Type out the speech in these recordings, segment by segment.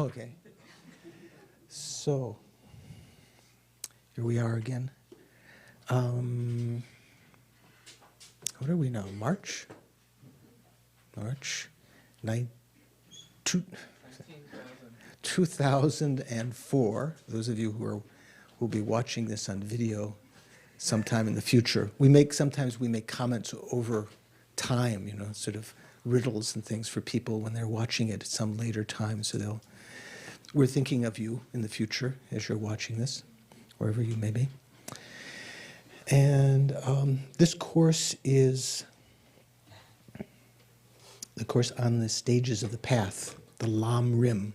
Okay. So, here we are again. What are we now? March? March 2004. Those of you who will be watching this on video sometime in the future. Sometimes we make comments over time, sort of riddles and things for people when they're watching it at some later time. So we're thinking of you in the future as you're watching this, wherever you may be. And this course is the course on the stages of the path, the Lam Rim.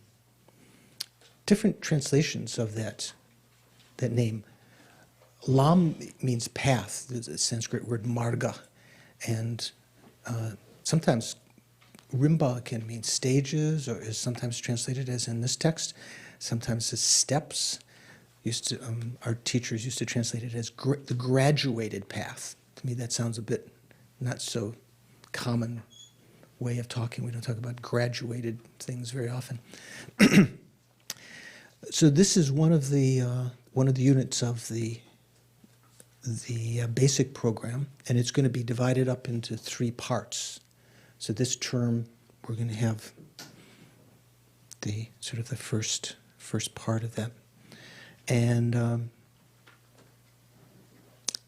Different translations of that name. Lam means path. There's a Sanskrit word marga. And sometimes Rimba can mean stages, or is sometimes translated as in this text. Sometimes as steps. Our teachers used to translate it as the graduated path. To me, that sounds a bit not so common way of talking. We don't talk about graduated things very often. So this is one of the units of the basic program, and it's going to be divided up into 3 parts. So this term, we're going to have the first part of that. And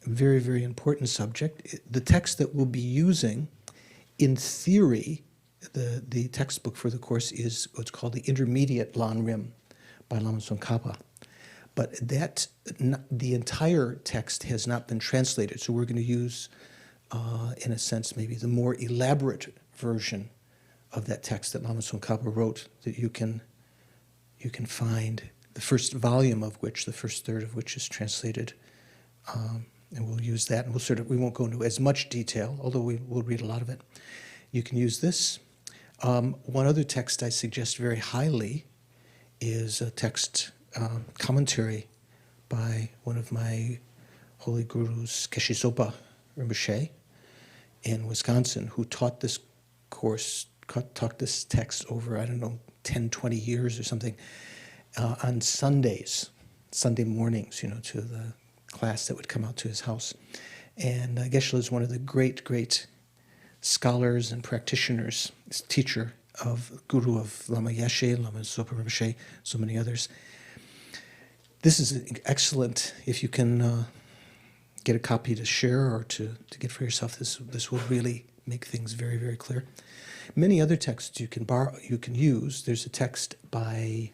very, very important subject. The text that we'll be using, in theory, the textbook for the course is what's called the Intermediate Lam Rim by Lama Khapa. But the entire text has not been translated, so we're going to use, in a sense, maybe the more elaborate version of that text that Lama Khapa wrote, that you can find. The first volume of which, the first third of which is translated, and we'll use that. And we won't go into as much detail, although we'll read a lot of it. You can use this. One other text I suggest very highly is a text commentary by one of my holy gurus, Geshe Sopa Rinpoche, in Wisconsin, who taught this course, taught this text over, 10, 20 years or something, on Sundays, Sunday mornings, to the class that would come out to his house. And Geshe is one of the great, great scholars and practitioners, teacher guru of Lama Yeshe, Lama Sopa Rinpoche, so many others. This is excellent. If you can get a copy to share or to get for yourself, this will really make things very, very clear. Many other texts you can use. There's a text by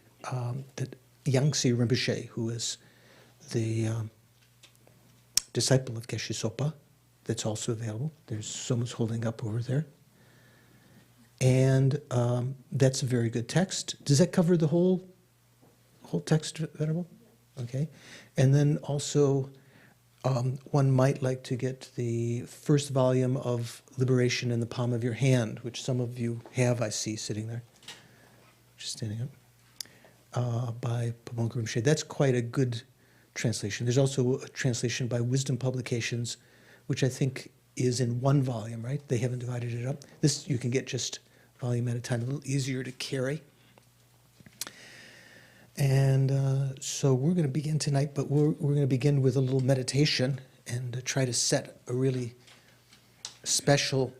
Yangtze Rinpoche, who is the disciple of Geshe Sopa, that's also available. There's someone's holding up over there. And that's a very good text. Does that cover the whole text, Venerable? Okay. And then also, one might like to get the first volume of Liberation in the Palm of Your Hand, which some of you have, I see, sitting there, just standing up. By Pamon Rinpoche. That's quite a good translation. There's also a translation by Wisdom Publications, which I think is in 1 volume, right? They haven't divided it up. This you can get just volume at a time, a little easier to carry. And so we're going to begin tonight, but we're going to begin with a little meditation and try to set a really special,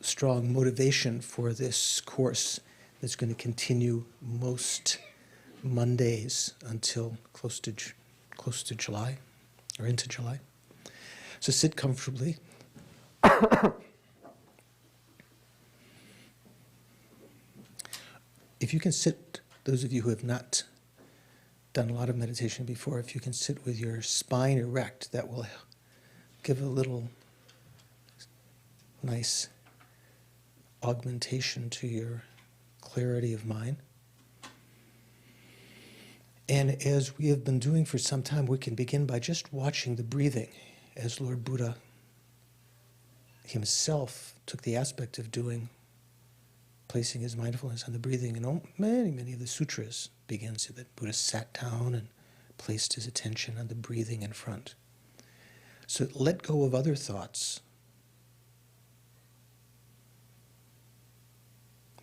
strong motivation for this course that's going to continue most Mondays until close to July, or into July. So sit comfortably. If you can sit, those of you who have not done a lot of meditation before, if you can sit with your spine erect, that will give a little nice augmentation to your clarity of mind. And as we have been doing for some time, we can begin by just watching the breathing, as Lord Buddha himself took the aspect of placing his mindfulness on the breathing. And many of the sutras begins that Buddha sat down and placed his attention on the breathing in front. So let go of other thoughts.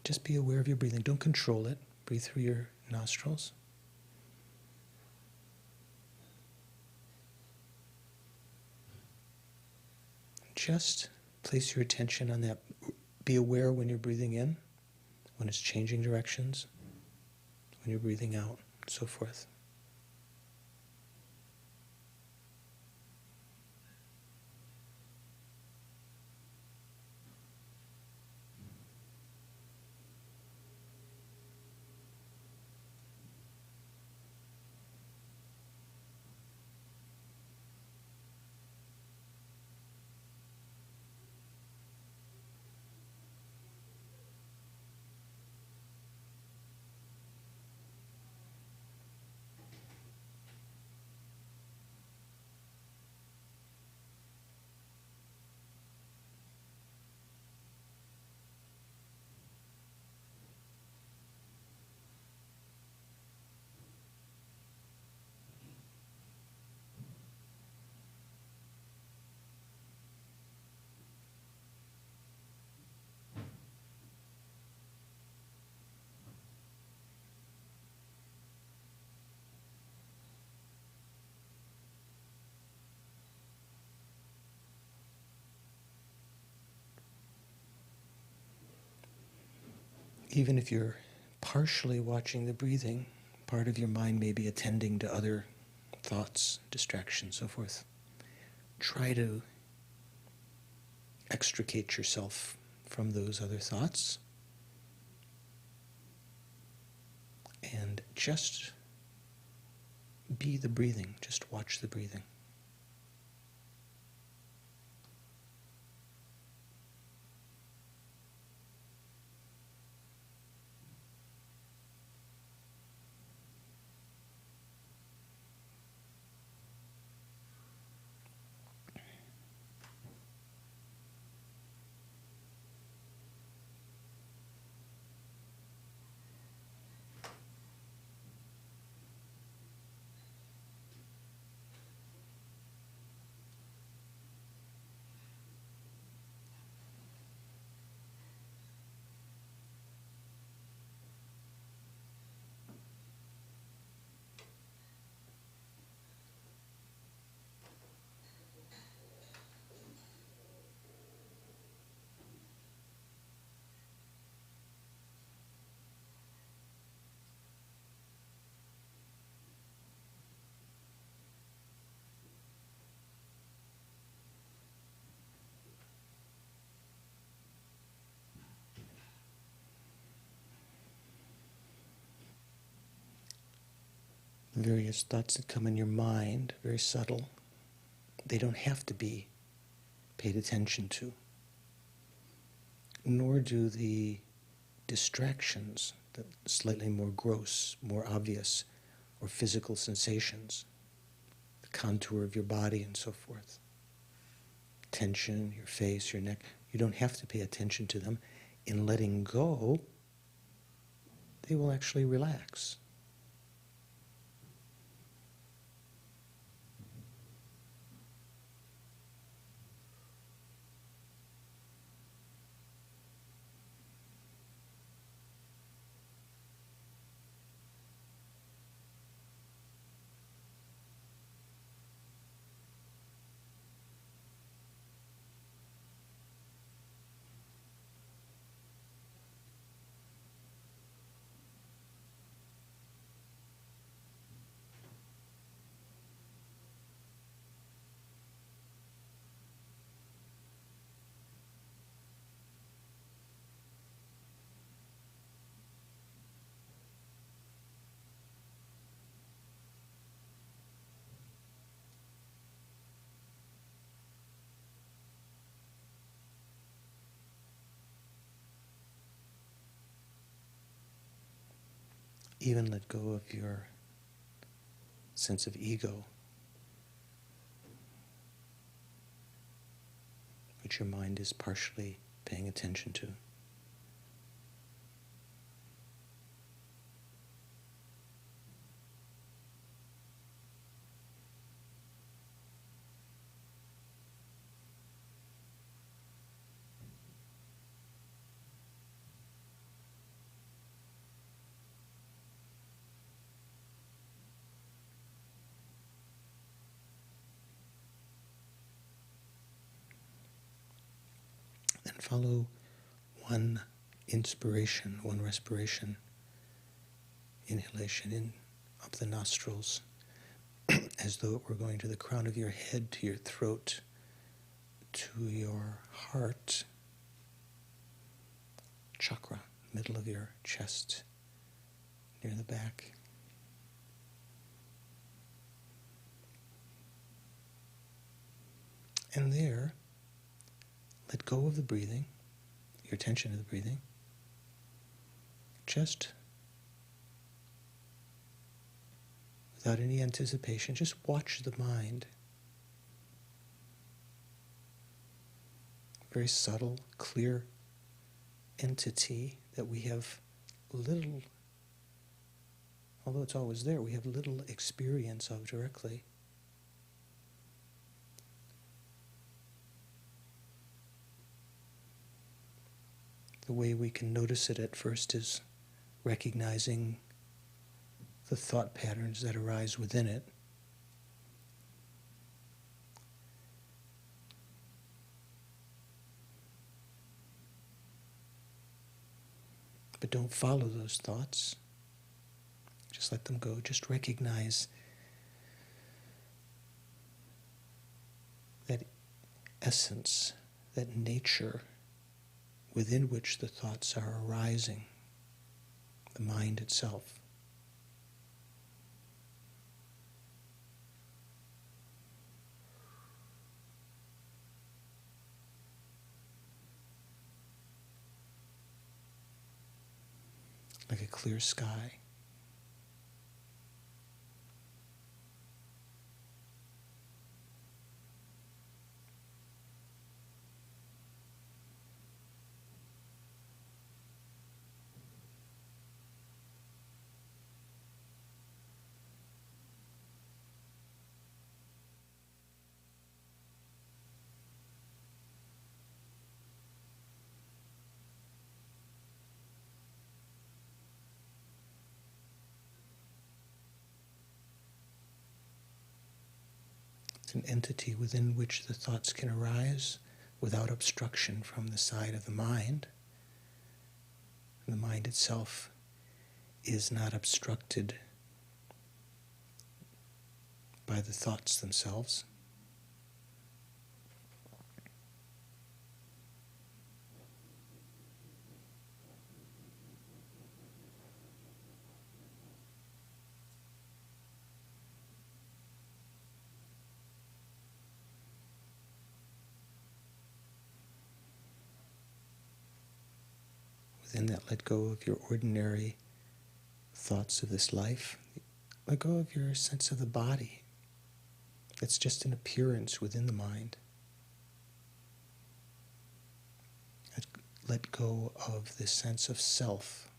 Just be aware of your breathing. Don't control it. Breathe through your nostrils. Just place your attention on that. Be aware when you're breathing in, when it's changing directions, when you're breathing out, and so forth. Even if you're partially watching the breathing, part of your mind may be attending to other thoughts, distractions, so forth. Try to extricate yourself from those other thoughts and just be the breathing, just watch the breathing. Various thoughts that come in your mind, very subtle, they don't have to be paid attention to, nor do the distractions, the slightly more gross, more obvious, or physical sensations, the contour of your body and so forth, tension, your face, your neck. You don't have to pay attention to them. In letting go, they will actually relax. Even let go of your sense of ego, which your mind is partially paying attention to. and follow one inspiration, one respiration, inhalation in up the nostrils, as though it were going to the crown of your head, to your throat, to your heart chakra, middle of your chest, near the back. And there, let go of the breathing, your attention to the breathing. Just without any anticipation, just watch the mind. Very subtle, clear entity that we have little, although it's always there, we have little experience of directly. The way we can notice it at first is recognizing the thought patterns that arise within it. But don't follow those thoughts. Just let them go. Just recognize that essence, that nature within which the thoughts are arising, the mind itself. Like a clear sky. An entity within which the thoughts can arise without obstruction from the side of the mind. And the mind itself is not obstructed by the thoughts themselves. Within that, let go of your ordinary thoughts of this life. Let go of your sense of the body. It's just an appearance within the mind. Let go of this sense of self.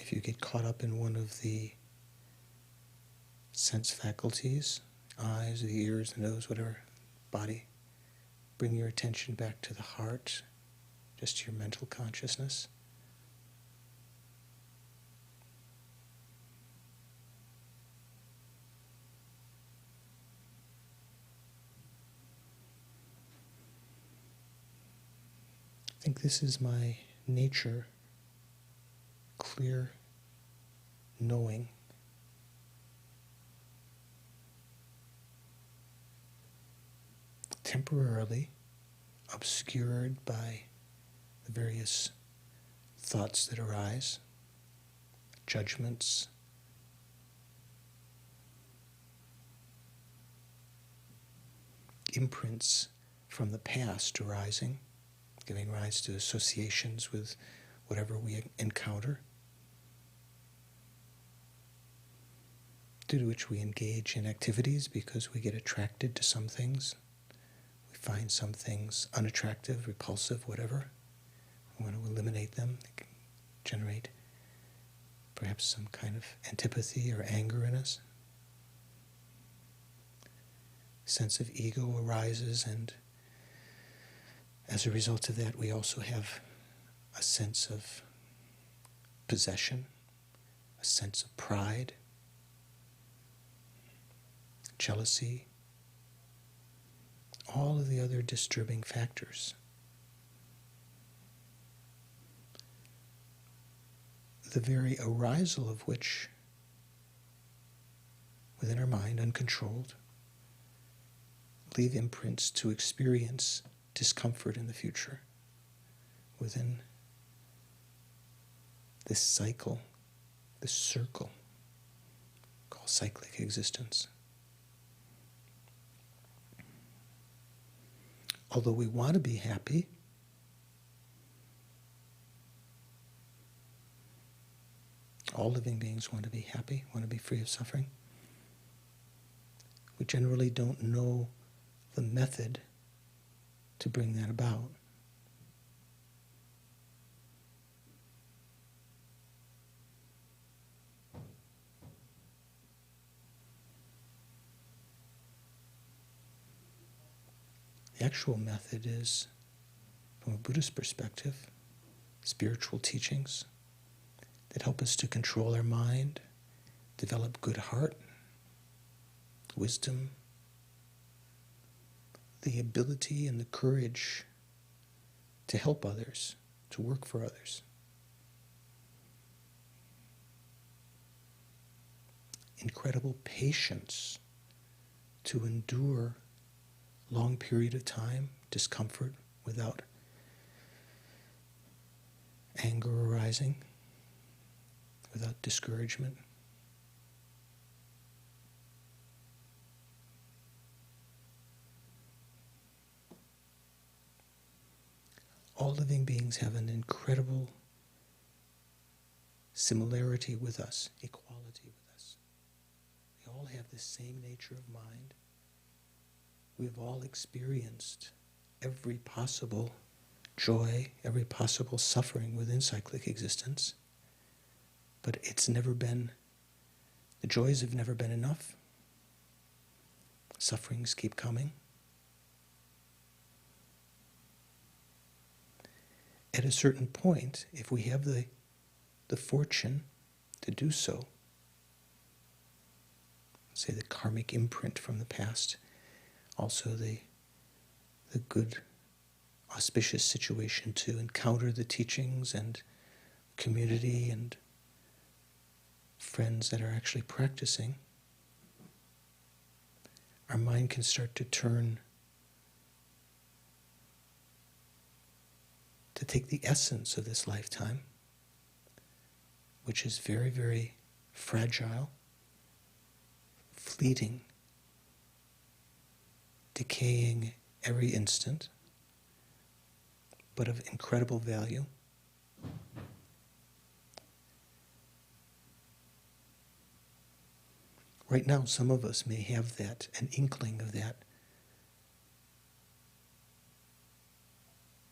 If you get caught up in one of the sense faculties, eyes, the ears, the nose, whatever, body, bring your attention back to the heart, just to your mental consciousness. I think this is my nature, clear knowing. Temporarily obscured by the various thoughts that arise, judgments, imprints from the past arising, giving rise to associations with whatever we encounter, due to which we engage in activities because we get attracted to some things. We find some things unattractive, repulsive, whatever. We want to eliminate them. They can generate perhaps some kind of antipathy or anger in us. sense of ego arises, and as a result of that, we also have a sense of possession, a sense of pride, jealousy, all of the other disturbing factors. The very arisal of which, within our mind, uncontrolled, leave imprints to experience discomfort in the future within this cycle, this circle called cyclic existence. Although we want to be happy, all living beings want to be happy, want to be free of suffering, we generally don't know the method to bring that about. The actual method is, from a Buddhist perspective, spiritual teachings that help us to control our mind, develop good heart, wisdom, the ability and the courage to help others, to work for others. Incredible patience to endure long period of time, discomfort without anger arising, without discouragement. All living beings have an incredible similarity with us, equality with us. They all have the same nature of mind. We've all experienced every possible joy, every possible suffering within cyclic existence. But it's never been, the joys have never been enough. Sufferings keep coming. At a certain point, if we have the fortune to do so, say the karmic imprint from the past, also the good, auspicious situation to encounter the teachings and community and friends that are actually practicing, our mind can start to turn to take the essence of this lifetime, which is very, very fragile, fleeting, decaying every instant, but of incredible value. Right now, some of us may have that, an inkling of that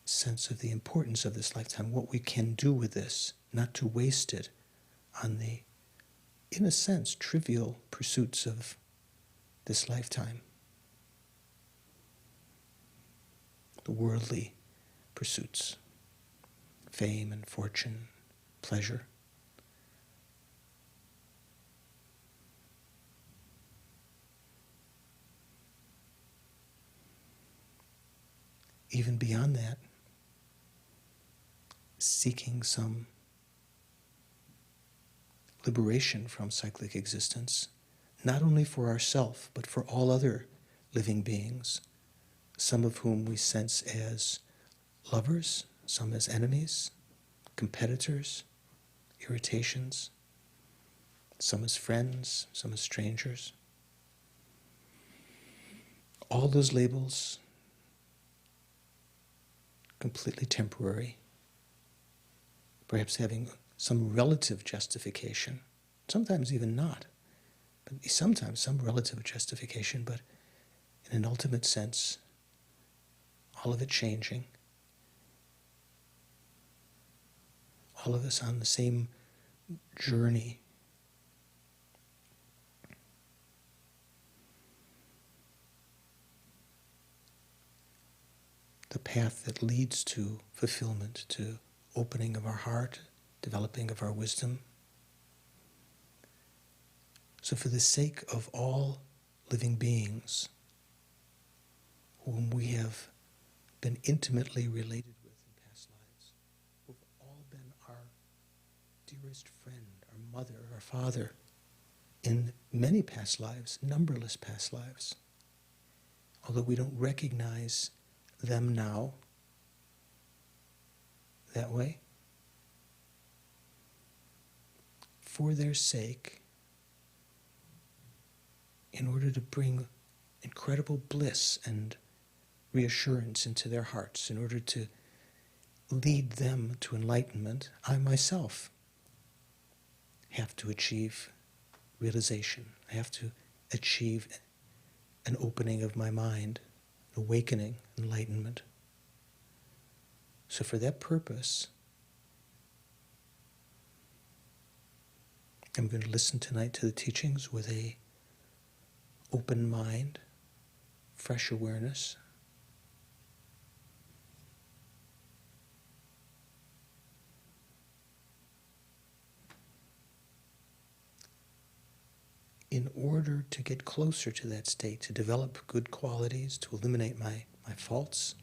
sense of the importance of this lifetime, what we can do with this, not to waste it on the, in a sense, trivial pursuits of this lifetime. The worldly pursuits, fame and fortune, pleasure. Even beyond that, seeking some liberation from cyclic existence, not only for ourselves, but for all other living beings, some of whom we sense as lovers, some as enemies, competitors, irritations, some as friends, some as strangers. All those labels, completely temporary, perhaps having some relative justification, sometimes even not, but sometimes some relative justification, but in an ultimate sense, all of it changing, all of us on the same journey. the path that leads to fulfillment, to opening of our heart, developing of our wisdom. So for the sake of all living beings whom we have been intimately related with in past lives, who have all been our dearest friend, our mother, our father, in many past lives, numberless past lives, although we don't recognize them now that way, for their sake, in order to bring incredible bliss and reassurance into their hearts, in order to lead them to enlightenment, I myself have to achieve realization. I have to achieve an opening of my mind, awakening, enlightenment. So for that purpose, I'm going to listen tonight to the teachings with a open mind, fresh awareness. In order to get closer to that state, to develop good qualities, to eliminate my faults,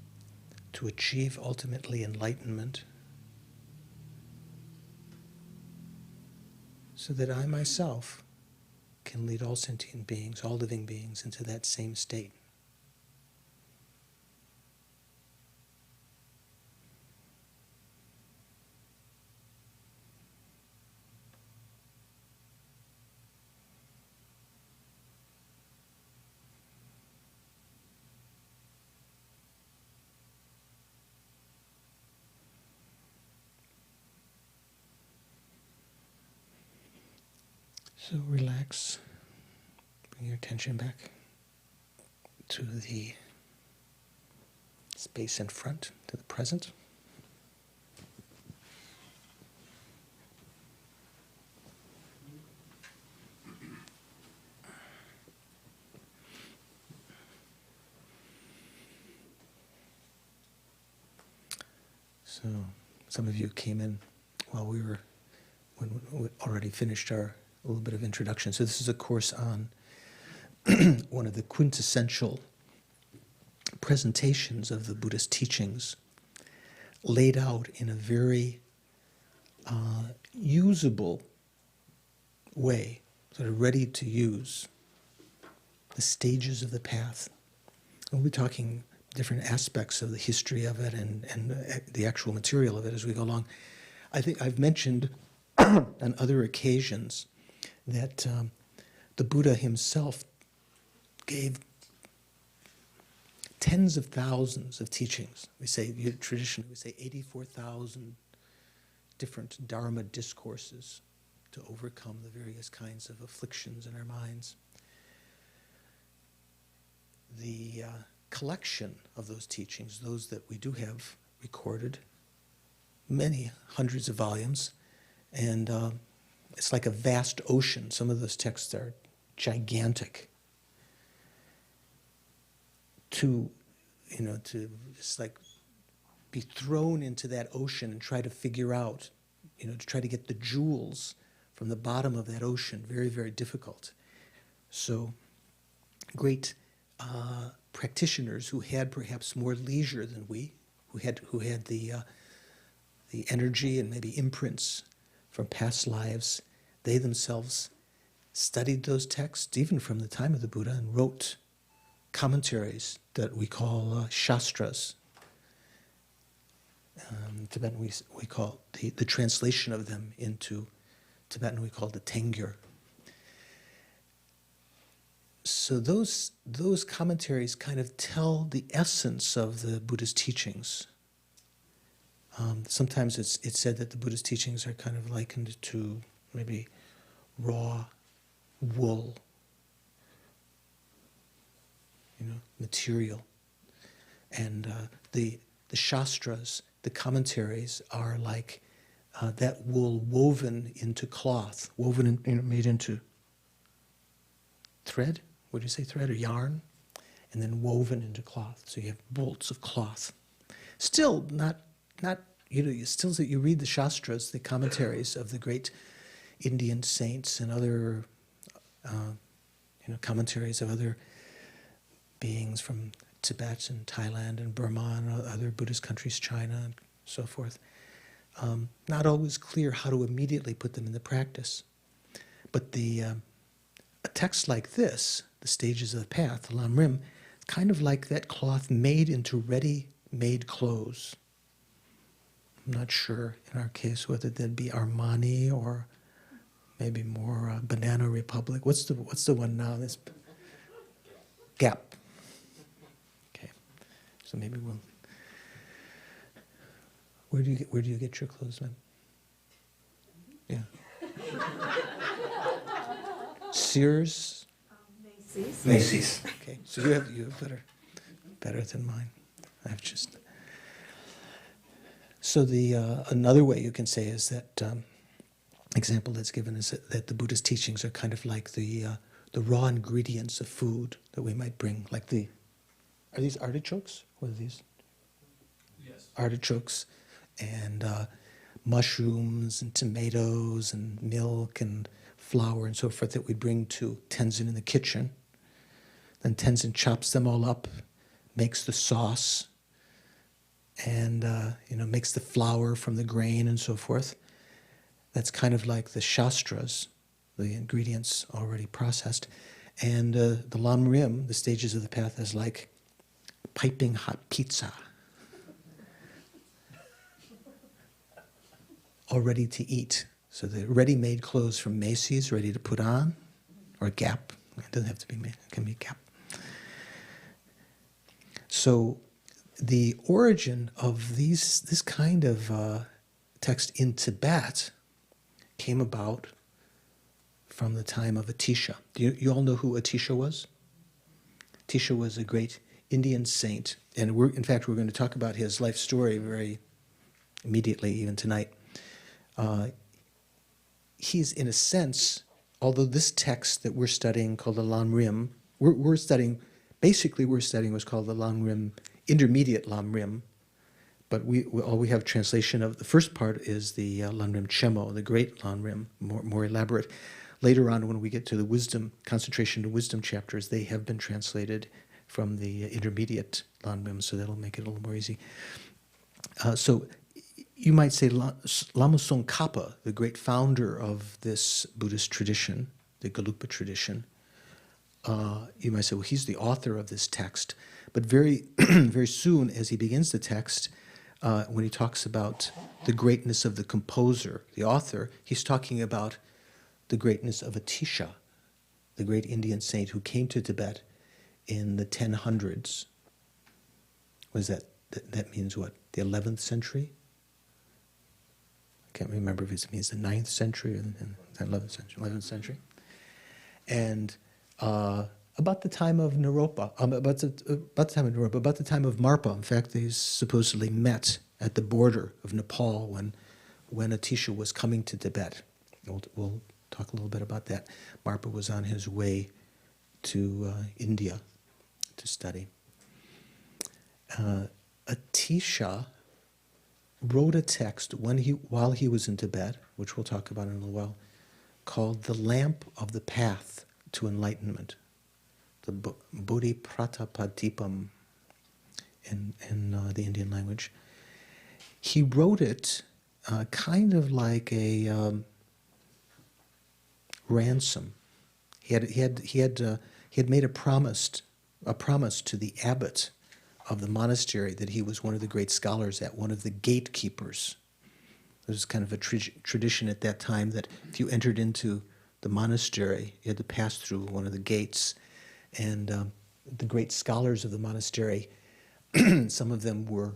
to achieve ultimately enlightenment, so that I myself can lead all sentient beings, all living beings, into that same state. So relax, bring your attention back to the space in front, to the present. So some of you came in while when we already finished our a little bit of introduction. So this is a course on one of the quintessential presentations of the Buddhist teachings, laid out in a very usable way, sort of ready to use, the stages of the path. And we'll be talking different aspects of the history of it and the actual material of it as we go along. I think I've mentioned on other occasions that the Buddha himself gave tens of thousands of teachings. We say, traditionally, we say 84,000 different Dharma discourses to overcome the various kinds of afflictions in our minds. The collection of those teachings, those that we do have recorded, many hundreds of volumes, and it's like a vast ocean. Some of those texts are gigantic. To just like be thrown into that ocean and try to figure out, to try to get the jewels from the bottom of that ocean, very, very difficult. So great practitioners who had perhaps more leisure than we, who had the energy and maybe imprints from past lives, they themselves studied those texts, even from the time of the Buddha, and wrote commentaries that we call shastras. In Tibetan we call the translation of them into Tibetan we call the tengyur. So those commentaries kind of tell the essence of the Buddha's teachings. Sometimes it's said that the Buddha's teachings are kind of likened to maybe raw wool, material. And the shastras, the commentaries, are like that wool woven into cloth, made into thread. Would you say thread or yarn? And then woven into cloth. So you have bolts of cloth Still not still that you read the Shastras, the commentaries of the great Indian saints and other commentaries of other beings from Tibet and Thailand and Burma and other Buddhist countries, China and so forth. Not always clear how to immediately put them into practice. But a text like this, The Stages of the Path, the Lam Rim, kind of like that cloth made into ready-made clothes. I'm not sure in our case whether that'd be Armani or maybe more Banana Republic. What's the one now? This Gap. Okay, so maybe we'll. Where do you get your clothes, man? Yeah. Sears. Macy's. Macy's. Okay, so you have better than mine. I've just. So another way you can say is that example that's given is that the Buddhist teachings are kind of like the raw ingredients of food that we might bring, like are these artichokes? What are these? Yes. Artichokes and mushrooms and tomatoes and milk and flour and so forth that we bring to Tenzin in the kitchen. Then Tenzin chops them all up, makes the sauce, and makes the flour from the grain and so forth. That's kind of like the Shastras, the ingredients already processed. And the Lam Rim, the Stages of the Path, is like piping hot pizza. All ready to eat. So the ready-made clothes from Macy's, ready to put on, or Gap. It doesn't have to be made, it can be Gap. So the origin of this kind of text in Tibet came about from the time of Atisha. You all know who Atisha was? Atisha was a great Indian saint, and in fact we're going to talk about his life story very immediately, even tonight. He's in a sense, although this text that we're studying called the Lam Rim, we're studying what's called the Lam Rim, intermediate Lam Rim, but all we have translation of. The first part is the Lam Rim Chenmo, the great Lam Rim, more elaborate. Later on, when we get to the wisdom, concentration to wisdom chapters, they have been translated from the intermediate Lam Rim, so that'll make it a little more easy. So you might say Lama Khapa, the great founder of this Buddhist tradition, the Gelugpa tradition, you might say, well, he's the author of this text. But very, very soon, as he begins the text, when he talks about the greatness of the composer, the author, he's talking about the greatness of Atisha, the great Indian saint who came to Tibet in the 1000s. What is that? That means what? The 11th century? I can't remember if it means the 9th century or the 11th century. And about the time of Naropa, about the time of Marpa, in fact, they supposedly met at the border of Nepal when Atisha was coming to Tibet. We'll talk a little bit about that. Marpa was on his way to India to study. Atisha wrote a text while he was in Tibet, which we'll talk about in a little while, called The Lamp of the Path to Enlightenment, the Bodhipratapadipam in the Indian language. He wrote it kind of like a ransom. He had made a promise to the abbot of the monastery that he was one of the great scholars at, one of the gatekeepers. There was kind of a tradition at that time that if you entered into the monastery, you had to pass through one of the gates, and the great scholars of the monastery, some of them were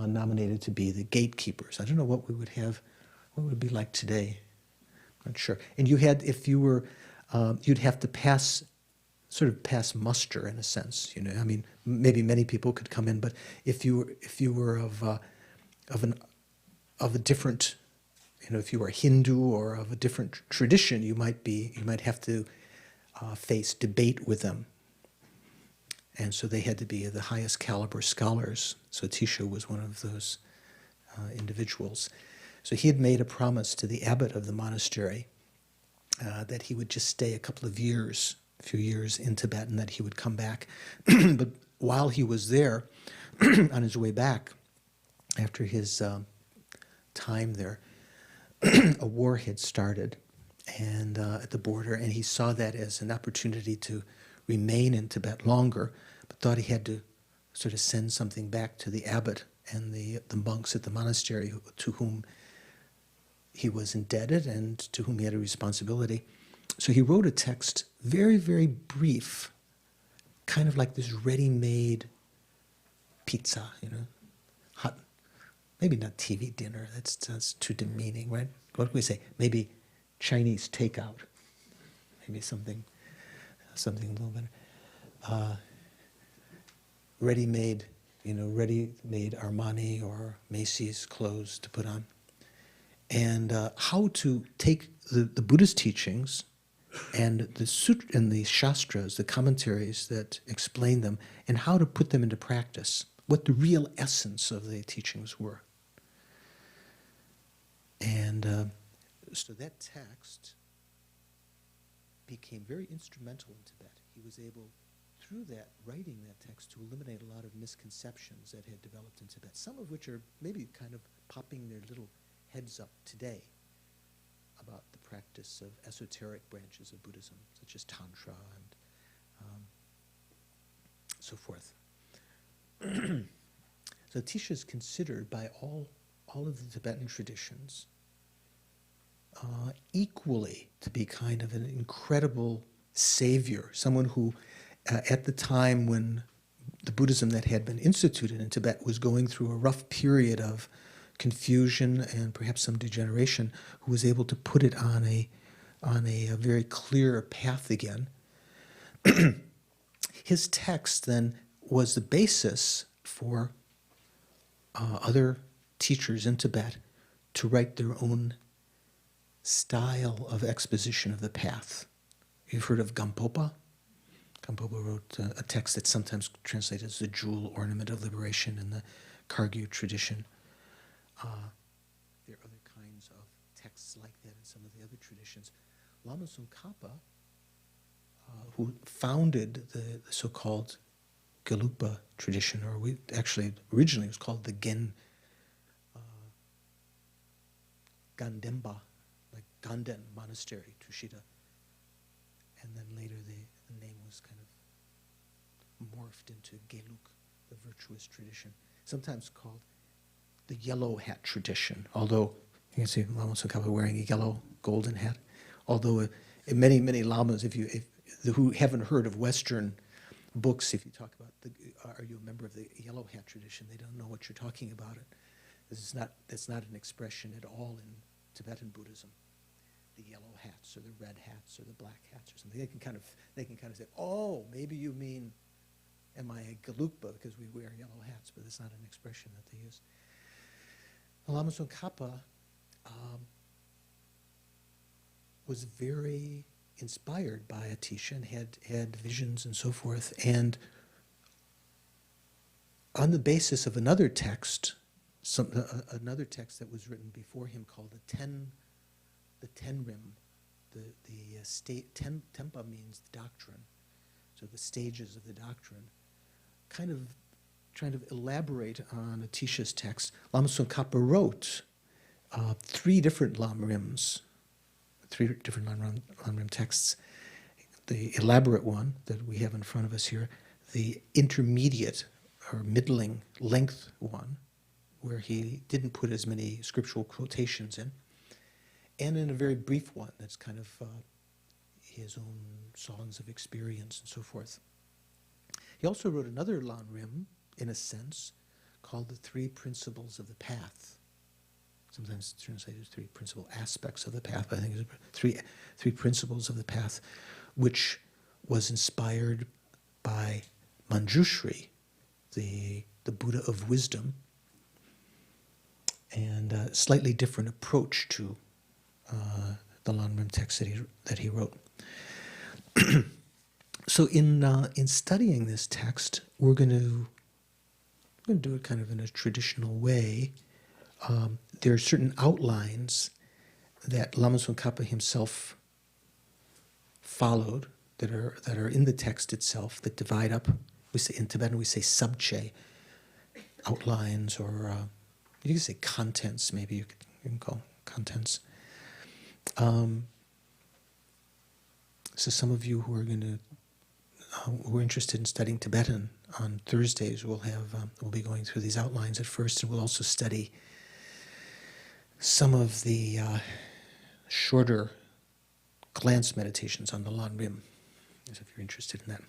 nominated to be the gatekeepers. I don't know what would it be like today. I'm not sure. And you had, if you were, you'd have to pass muster in a sense. I mean, maybe many people could come in, but if you were of a different, if you were a Hindu or of a different tradition, you might have to face debate with them. And so they had to be the highest caliber scholars. So Tisha was one of those individuals. So he had made a promise to the abbot of the monastery that he would just stay a few years in Tibet, and that he would come back. But while he was there, on his way back, after his time there, a war had started and at the border, and he saw that as an opportunity to remain in Tibet longer, but thought he had to sort of send something back to the abbot and the monks at the monastery to whom he was indebted and to whom he had a responsibility. So he wrote a text, very, very brief, kind of like this ready-made pizza, hot, maybe not TV dinner, that's too demeaning, right? What do we say? Maybe Chinese takeout, maybe something a little better. Ready-made, ready-made Armani or Macy's clothes to put on. And how to take the Buddhist teachings and the sutra and the shastras, the commentaries that explain them, and how to put them into practice, what the real essence of the teachings were. And so that text became very instrumental in Tibet. He was able, through writing that text, to eliminate a lot of misconceptions that had developed in Tibet, some of which are maybe kind of popping their little heads up today about the practice of esoteric branches of Buddhism, such as Tantra and so forth. So Tisha is considered by all of the Tibetan traditions equally to be kind of an incredible savior, someone who, at the time when the Buddhism that had been instituted in Tibet was going through a rough period of confusion and perhaps some degeneration, who was able to put it on a very clear path again. His text then was the basis for other teachers in Tibet to write their own style of exposition of the path. You've heard of Gampopa? Gampopa wrote a text that's sometimes translated as the jewel ornament of liberation in the Kagyu tradition. There are other kinds of texts like that in some of the other traditions. Lama Tsongkhapa, who founded the so-called Gelugpa tradition, or originally it was called the Gandemba, like Ganden Monastery, Tushita. And then later the name was kind of morphed into Gelug, the virtuous tradition, sometimes called the yellow hat tradition, although you can see Lama Tsongkhapa wearing a yellow golden hat. Although many lamas, who haven't heard of Western books, if you talk about are you a member of the yellow hat tradition, they don't know what you're talking about. That's not an expression at all in Tibetan Buddhism. The yellow hats or the red hats or the black hats or something. They can kind of say, oh, maybe you mean, am I a Gelugpa because we wear yellow hats? But it's not an expression that they use. Lama Tsongkhapa was very inspired by Atisha and had visions and so forth. And on the basis of another text, another text that was written before him called the Ten Rim, Tempa means doctrine, so the stages of the doctrine, trying to elaborate on Atisha's text. Lama Tsongkhapa wrote three different Lam Rim texts. The elaborate one that we have in front of us here, the intermediate or middling length one, where he didn't put as many scriptural quotations in, and in a very brief one that's kind of his own songs of experience and so forth. He also wrote another Lam Rim, in a sense, called the Three Principles of the Path. Sometimes it's translated as three principal aspects of the path, but I think it's three principles of the path, which was inspired by Manjushri, the Buddha of wisdom, and a slightly different approach to the Lam Rim text that he wrote. So in studying this text, we're going to do it kind of in a traditional way. There are certain outlines that Lama Tsongkhapa himself followed that are in the text itself that divide up. We say in Tibetan we say sabche, outlines, or you can say contents. Maybe you can call contents. So some of you who are going to who are interested in studying Tibetan on Thursdays will be going through these outlines at first, and we'll also study some of the shorter glance meditations on the Lam Rim, if you're interested in that.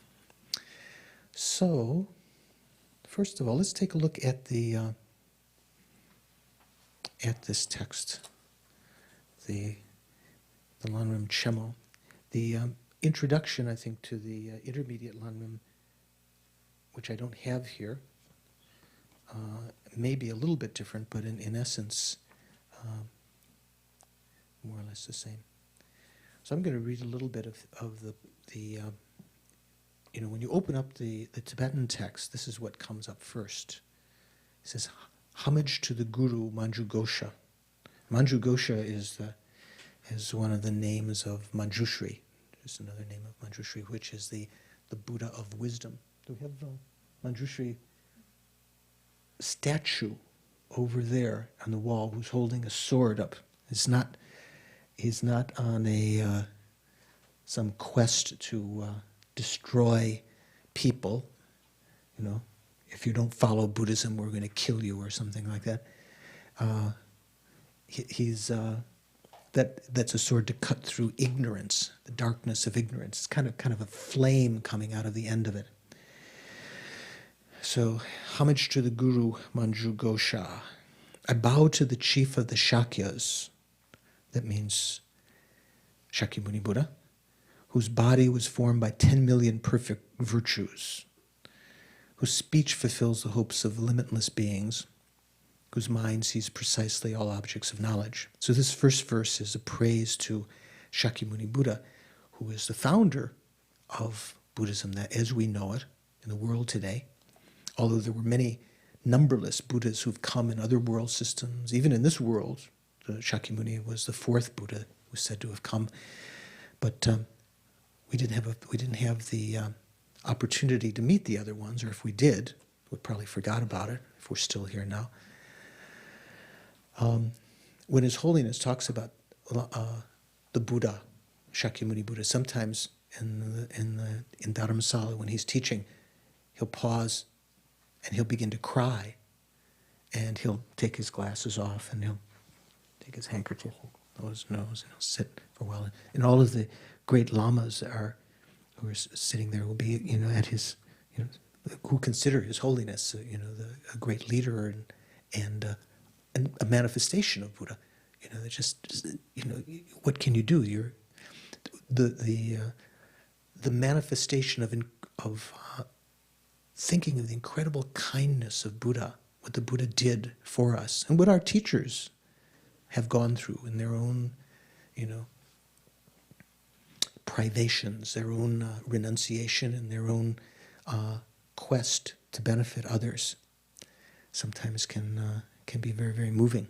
So, first of all, let's take a look at this text, the Lam Rim Chenmo. The introduction, I think, to the intermediate Lam Rim, which I don't have here, may be a little bit different, but in essence, more or less the same. So I'm going to read a little bit of the when you open up the Tibetan text, this is what comes up first. It says, homage to the Guru Manju Gosha. Manju Gosha is one of the names of Manjushri, just another name of Manjushri, which is the Buddha of wisdom. Do we have Manjushri statue over there on the wall who's holding a sword up? He's not on some quest to destroy people. If you don't follow Buddhism, we're going to kill you or something like that. That's a sword to cut through ignorance, the darkness of ignorance. It's kind of a flame coming out of the end of it. So, homage to the Guru Manju Gosha. I bow to the chief of the Shakyas. That means Shakyamuni Buddha, whose body was formed by 10 million perfect virtues, whose speech fulfills the hopes of limitless beings, whose mind sees precisely all objects of knowledge. So this first verse is a praise to Shakyamuni Buddha, who is the founder of Buddhism that as we know it in the world today. Although there were many numberless Buddhas who've come in other world systems, even in this world, Shakyamuni was the fourth Buddha who was said to have come. But we didn't have the opportunity to meet the other ones, or if we did, we probably forgot about it if we're still here now. When His Holiness talks about the Buddha, Shakyamuni Buddha, sometimes in Dharamsala when he's teaching, he'll pause and he'll begin to cry, and he'll take his glasses off and he'll take his handkerchief and blow his nose and he'll sit for a while. And all of the great lamas who are sitting there will be, at his, who consider His Holiness, a great leader and a manifestation of Buddha. What can you do? You're the manifestation of thinking of the incredible kindness of Buddha, what the Buddha did for us, and what our teachers have gone through in their own, privations, their own renunciation, and their own quest to benefit others. Sometimes can be very, very moving.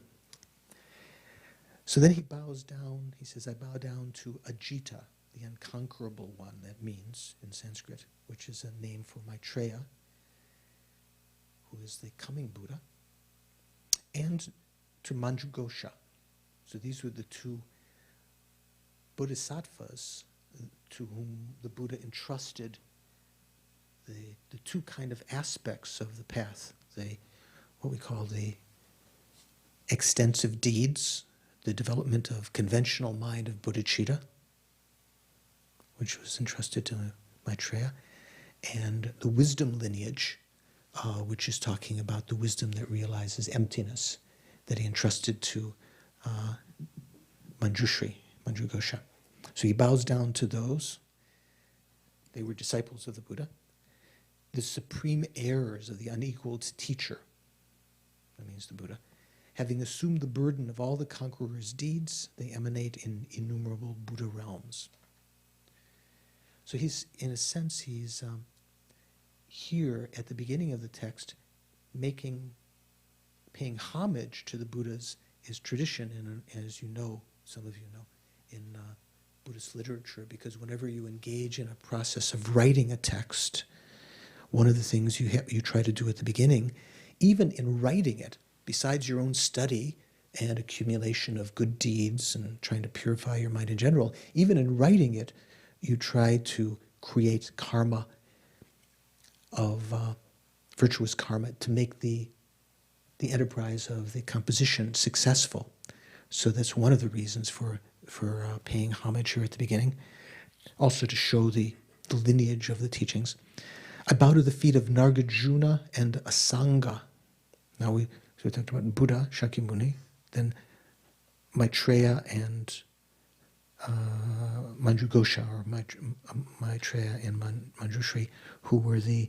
So then he bows down. He says, "I bow down to Ajita, the Unconquerable One," that means in Sanskrit, which is a name for Maitreya, who is the coming Buddha, and to Manju Gosha. So these were the two bodhisattvas to whom the Buddha entrusted the two kind of aspects of the path, what we call the extensive deeds, the development of conventional mind of bodhicitta, which was entrusted to Maitreya, and the wisdom lineage, which is talking about the wisdom that realizes emptiness, that he entrusted to Manjushri, Manju Gosha. So he bows down to those. They were disciples of the Buddha. The supreme heirs of the unequaled teacher, that means the Buddha, having assumed the burden of all the conqueror's deeds, they emanate in innumerable Buddha realms. So he's, in a sense, he's here at the beginning of the text paying homage to the Buddha's his tradition, and as you know, some of you know, in Buddhist literature, because whenever you engage in a process of writing a text, one of the things you try to do at the beginning, even in writing it, besides your own study and accumulation of good deeds and trying to purify your mind in general, even in writing it, you try to create karma of virtuous karma to make the enterprise of the composition successful. So that's one of the reasons for paying homage here at the beginning. Also to show the lineage of the teachings. I bow to the feet of Nagarjuna and Asanga. Now we talked about Buddha, Shakyamuni, then Maitreya and Manjughosha, or Maitreya and Manjushri, who were the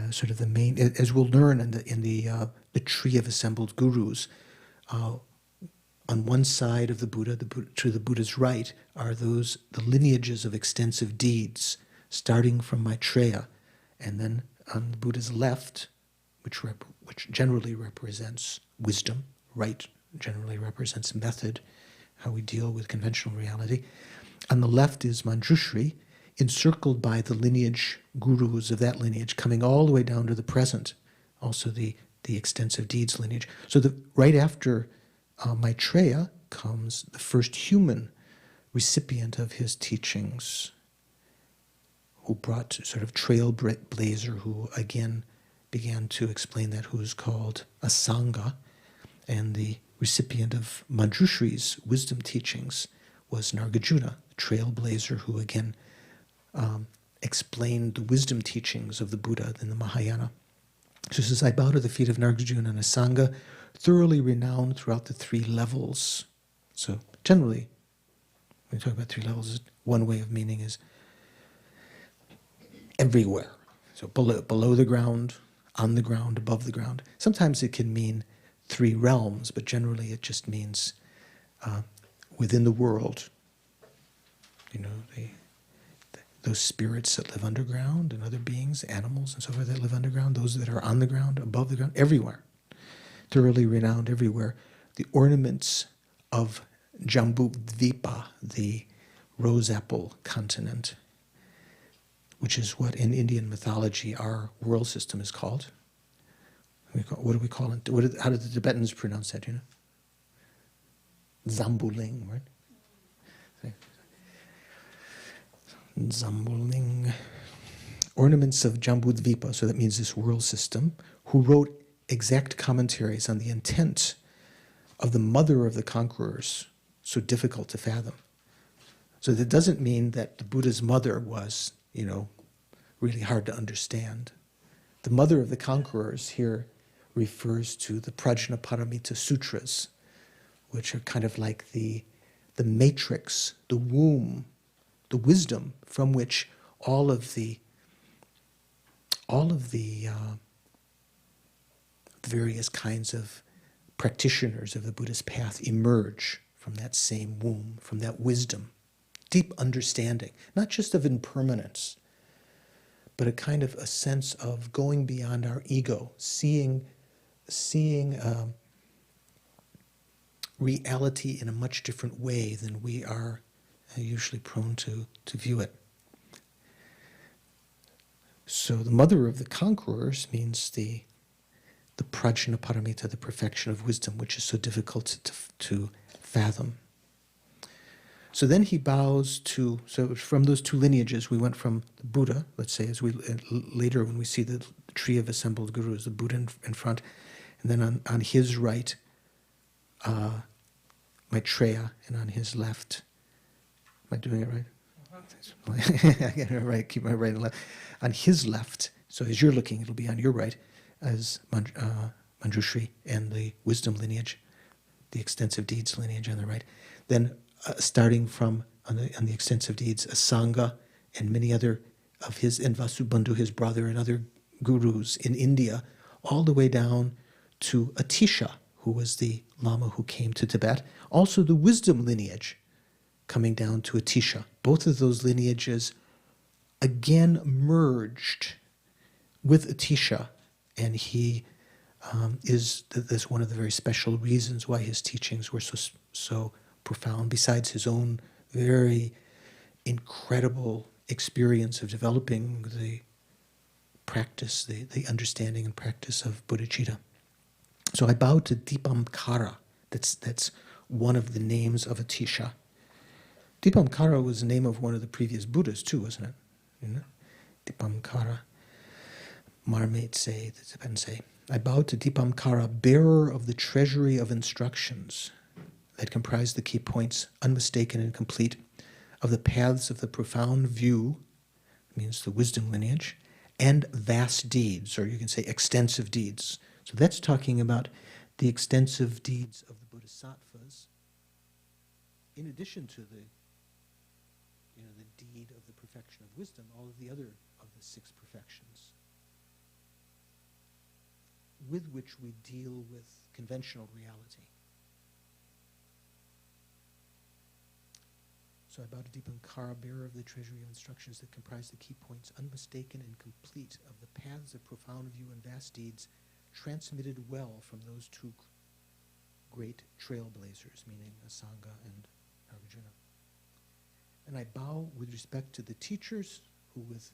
sort of the main, as we'll learn in the tree of assembled gurus. On one side of the Buddha, to the Buddha's right, are the lineages of extensive deeds, starting from Maitreya, and then on the Buddha's left, which generally represents wisdom, right generally represents method, how we deal with conventional reality. On the left is Manjushri, encircled by the lineage gurus of that lineage, coming all the way down to the present, also the extensive deeds lineage. So right after Maitreya comes the first human recipient of his teachings, who brought sort of trailblazer, who again began to explain that, who's called Asanga, and the recipient of Manjushri's wisdom teachings was Nagarjuna, trailblazer, who again explained the wisdom teachings of the Buddha in the Mahayana. So he says, I bow to the feet of Nagarjuna and Asanga, thoroughly renowned throughout the three levels. So generally, when we talk about three levels, one way of meaning is everywhere. So below the ground, on the ground, above the ground. Sometimes it can mean three realms, but generally it just means within the world. You know, those spirits that live underground and other beings, animals and so forth that live underground, those that are on the ground, above the ground, everywhere. Thoroughly renowned everywhere. The ornaments of Jambudvipa, the rose apple continent, which is what in Indian mythology our world system is called. What do we call it? How do the Tibetans pronounce that, you know? Zambuling, right? Zambuling. Ornaments of Jambudvipa, so that means this world system, who wrote exact commentaries on the intent of the mother of the conquerors, so difficult to fathom. So that doesn't mean that the Buddha's mother was, you know, really hard to understand. The mother of the conquerors here refers to the Prajnaparamita Sutras, which are kind of like the matrix, the womb, the wisdom from which all of the various kinds of practitioners of the Buddhist path emerge from that same womb, from that wisdom, deep understanding, not just of impermanence, but a kind of a sense of going beyond our ego, seeing reality in a much different way than we are usually prone to view it. So the mother of the conquerors means the Prajnaparamita, the perfection of wisdom, which is so difficult to fathom. So then he bows to, so from those two lineages, we went from the Buddha, let's say, as we later when we see the tree of assembled gurus, the Buddha in front, and then on his right, Maitreya, and on his left, am I doing it right? I get it right, keep my right and left. On his left, so as you're looking, it'll be on your right, as Manjushri and the wisdom lineage, the extensive deeds lineage on the right. Then starting from on the extensive deeds, Asanga and many other of his, and Vasubandhu, his brother, and other gurus in India, all the way down to Atisha, who was the Lama who came to Tibet. Also the wisdom lineage, coming down to Atisha. Both of those lineages again merged with Atisha, and he that's one of the very special reasons why his teachings were so profound, besides his own very incredible experience of developing the practice, the understanding and practice of bodhicitta. So I bow to Dipamkara. That's one of the names of Atisha. Dipamkara was the name of one of the previous Buddhas too, wasn't it? You know? Dipamkara, Marmate the Tibetan say. I bow to Dipamkara, bearer of the treasury of instructions that comprise the key points, unmistaken and complete, of the paths of the profound view, means the wisdom lineage, and vast deeds, or you can say extensive deeds. So that's talking about the extensive deeds of the Bodhisattvas, in addition to the deed of the perfection of wisdom, all of the other of the 6 perfections, with which we deal with conventional reality. So I bow to Dipamkara, bearer of the treasury of instructions that comprise the key points, unmistaken and complete, of the paths of profound view and vast deeds, transmitted well from those 2 great trailblazers, meaning Asanga and Nagarjuna. And I bow with respect to the teachers who, with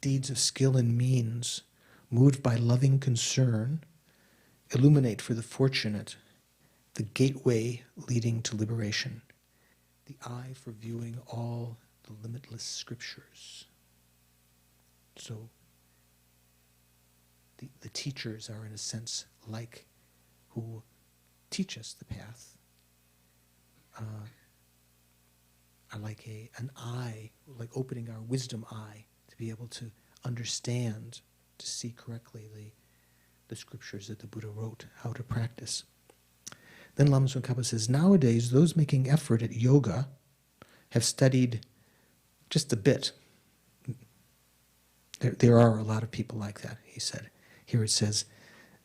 deeds of skill and means, moved by loving concern, illuminate for the fortunate the gateway leading to liberation, the eye for viewing all the limitless scriptures. So the teachers are, in a sense, like who teach us the path, are like an eye, like opening our wisdom eye to be able to understand, to see correctly the scriptures that the Buddha wrote, how to practice. Then Lama Tsongkhapa says, nowadays those making effort at yoga have studied just a bit. There are a lot of people like that, he said. Here it says,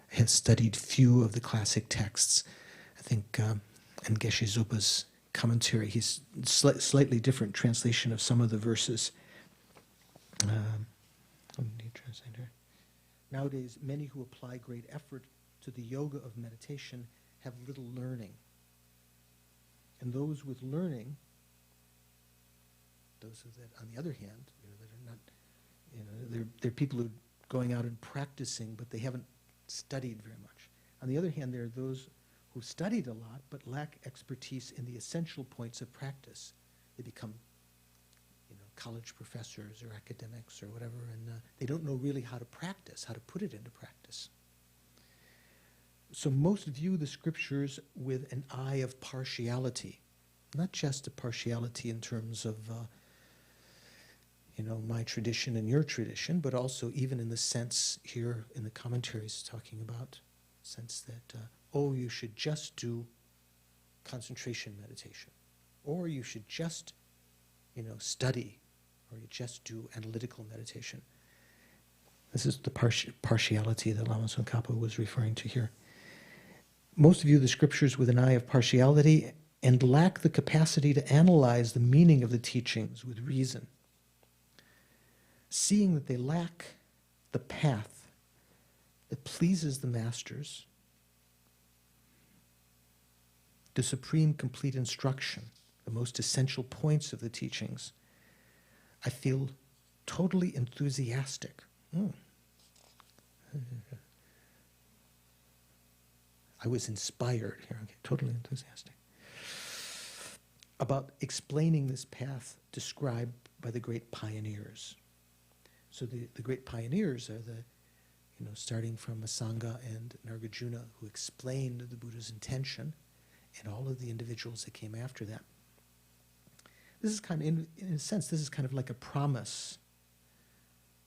have studied few of the classic texts. I think in Geshe Zopa's commentary, he's slightly different translation of some of the verses. Nowadays, many who apply great effort to the yoga of meditation have little learning. And those with learning, those that, on the other hand, that are not, they're people who are going out and practicing, but they haven't studied very much. On the other hand, there are those who studied a lot, but lack expertise in the essential points of practice. They become college professors or academics or whatever, and they don't know really how to practice, how to put it into practice. So most view the scriptures with an eye of partiality, not just a partiality in terms of, my tradition and your tradition, but also even in the sense here in the commentaries talking about sense that, you should just do concentration meditation, or you should just, study, or you just do analytical meditation. This is the partiality that Lama Tsongkhapa was referring to here. Most view the scriptures with an eye of partiality and lack the capacity to analyze the meaning of the teachings with reason, seeing that they lack the path that pleases the masters, the supreme complete instruction, the most essential points of the teachings. I feel totally enthusiastic. I was inspired here, totally enthusiastic, about explaining this path described by the great pioneers. So the great pioneers are starting from Asanga and Nagarjuna, who explained the Buddha's intention, and all of the individuals that came after that. This is kind of, in a sense, this is kind of like a promise,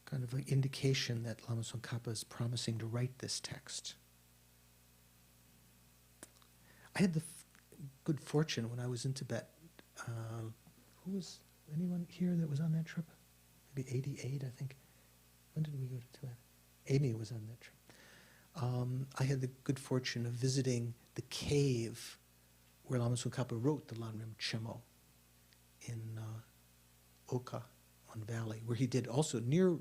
kind of an indication that Lama Tsongkhapa is promising to write this text. I had the good fortune when I was in Tibet. Who was, anyone here that was on that trip? Maybe 88, I think. When did we go to Tibet? Amy was on that trip. I had the good fortune of visiting the cave where Lama Tsongkhapa wrote the Lam Rim Chenmo. in Oka on Valley, where he did also near.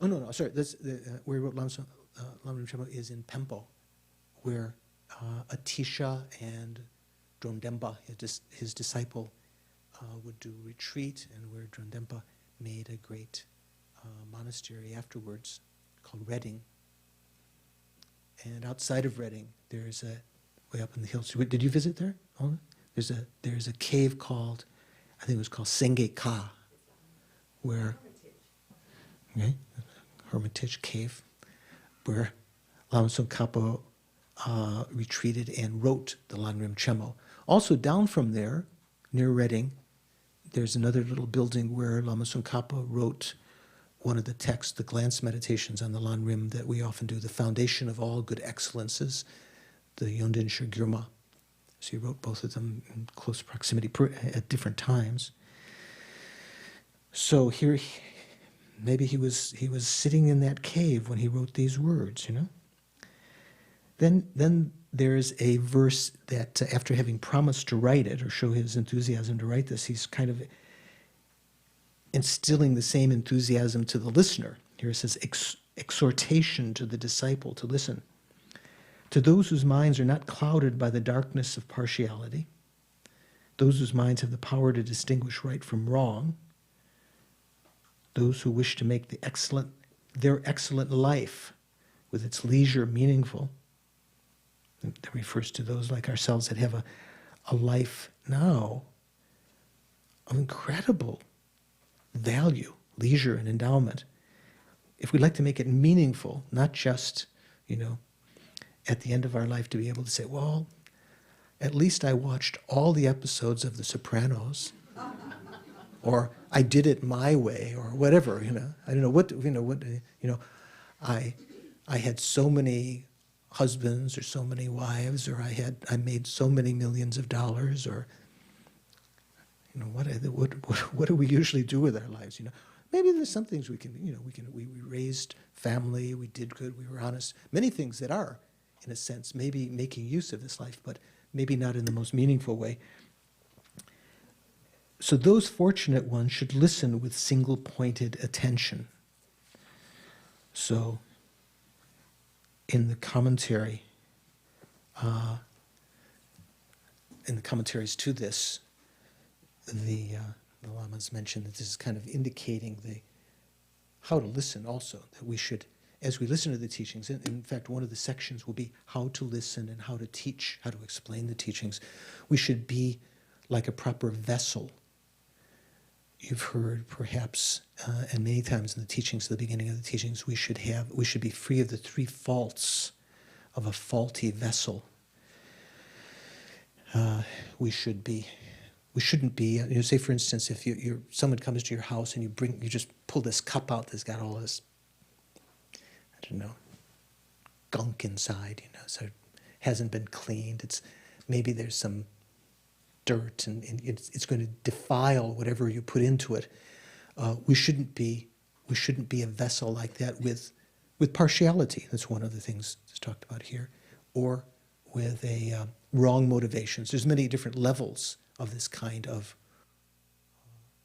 Oh no, sorry. That's where he wrote Lam Rim Chenmo is in Pempo, where Atisha and Drondempa, his disciple, would do retreat, and where Drondempa made a great monastery afterwards called Redding. And outside of Redding, there's a way up in the hills. Did you visit there? Oh, there's a cave called, I think it was called Senge Ka, where Hermitage Cave, where Lama Tsongkhapa retreated and wrote the Lam Rim Chenmo. Also down from there, near Redding, there's another little building where Lama Tsongkhapa wrote one of the texts, the glance meditations on the Lam Rim that we often do, the foundation of all good excellences, the Yondan Shirgyurma. So he wrote both of them in close proximity at different times. So here, maybe he was sitting in that cave when he wrote these words, you know. Then there's a verse that after having promised to write it or show his enthusiasm to write this, he's kind of instilling the same enthusiasm to the listener. Here it says, exhortation to the disciple to listen. To those whose minds are not clouded by the darkness of partiality, those whose minds have the power to distinguish right from wrong, those who wish to make their excellent life with its leisure meaningful. That refers to those like ourselves that have a life now of incredible value, leisure, and endowment. If we'd like to make it meaningful, not just, at the end of our life to be able to say, well, at least I watched all the episodes of The Sopranos, or I did it my way, or whatever, I don't know I had so many husbands or so many wives, or I made so many millions of dollars, or what do we usually do with our lives? Maybe there's some things we raised family, we did good, we were honest. Many things that are, in a sense, maybe making use of this life, but maybe not in the most meaningful way. So those fortunate ones should listen with single-pointed attention. So in the commentary, in the commentaries to this, the Lamas mentioned that this is kind of indicating how to listen also, that we should, as we listen to the teachings, in fact, one of the sections will be how to listen and how to teach, how to explain the teachings. We should be like a proper vessel. You've heard perhaps, and many times in the teachings, at the beginning of the teachings, we should be free of the three faults of a faulty vessel. We shouldn't be, say for instance, if someone comes to your house and you just pull this cup out that's got all this, I don't know, gunk inside, so it hasn't been cleaned. Maybe there's some dirt and it's going to defile whatever you put into it. We shouldn't be a vessel like that with partiality. That's one of the things that's talked about here, or with a wrong motivations. There's many different levels of this kind of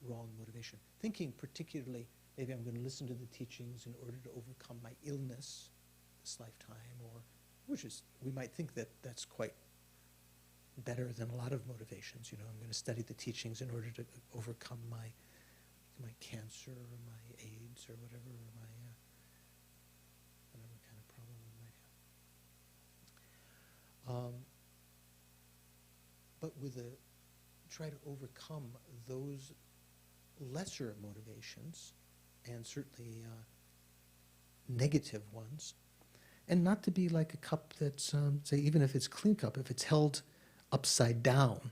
wrong motivation. Thinking particularly, maybe I'm going to listen to the teachings in order to overcome my illness this lifetime, or we might think that that's quite better than a lot of motivations. I'm going to study the teachings in order to overcome my cancer or my AIDS or whatever, or my whatever kind of problem we might have. But try to overcome those lesser motivations, and certainly negative ones, and not to be like a cup that's, say, even if it's a clean cup, if it's held upside down,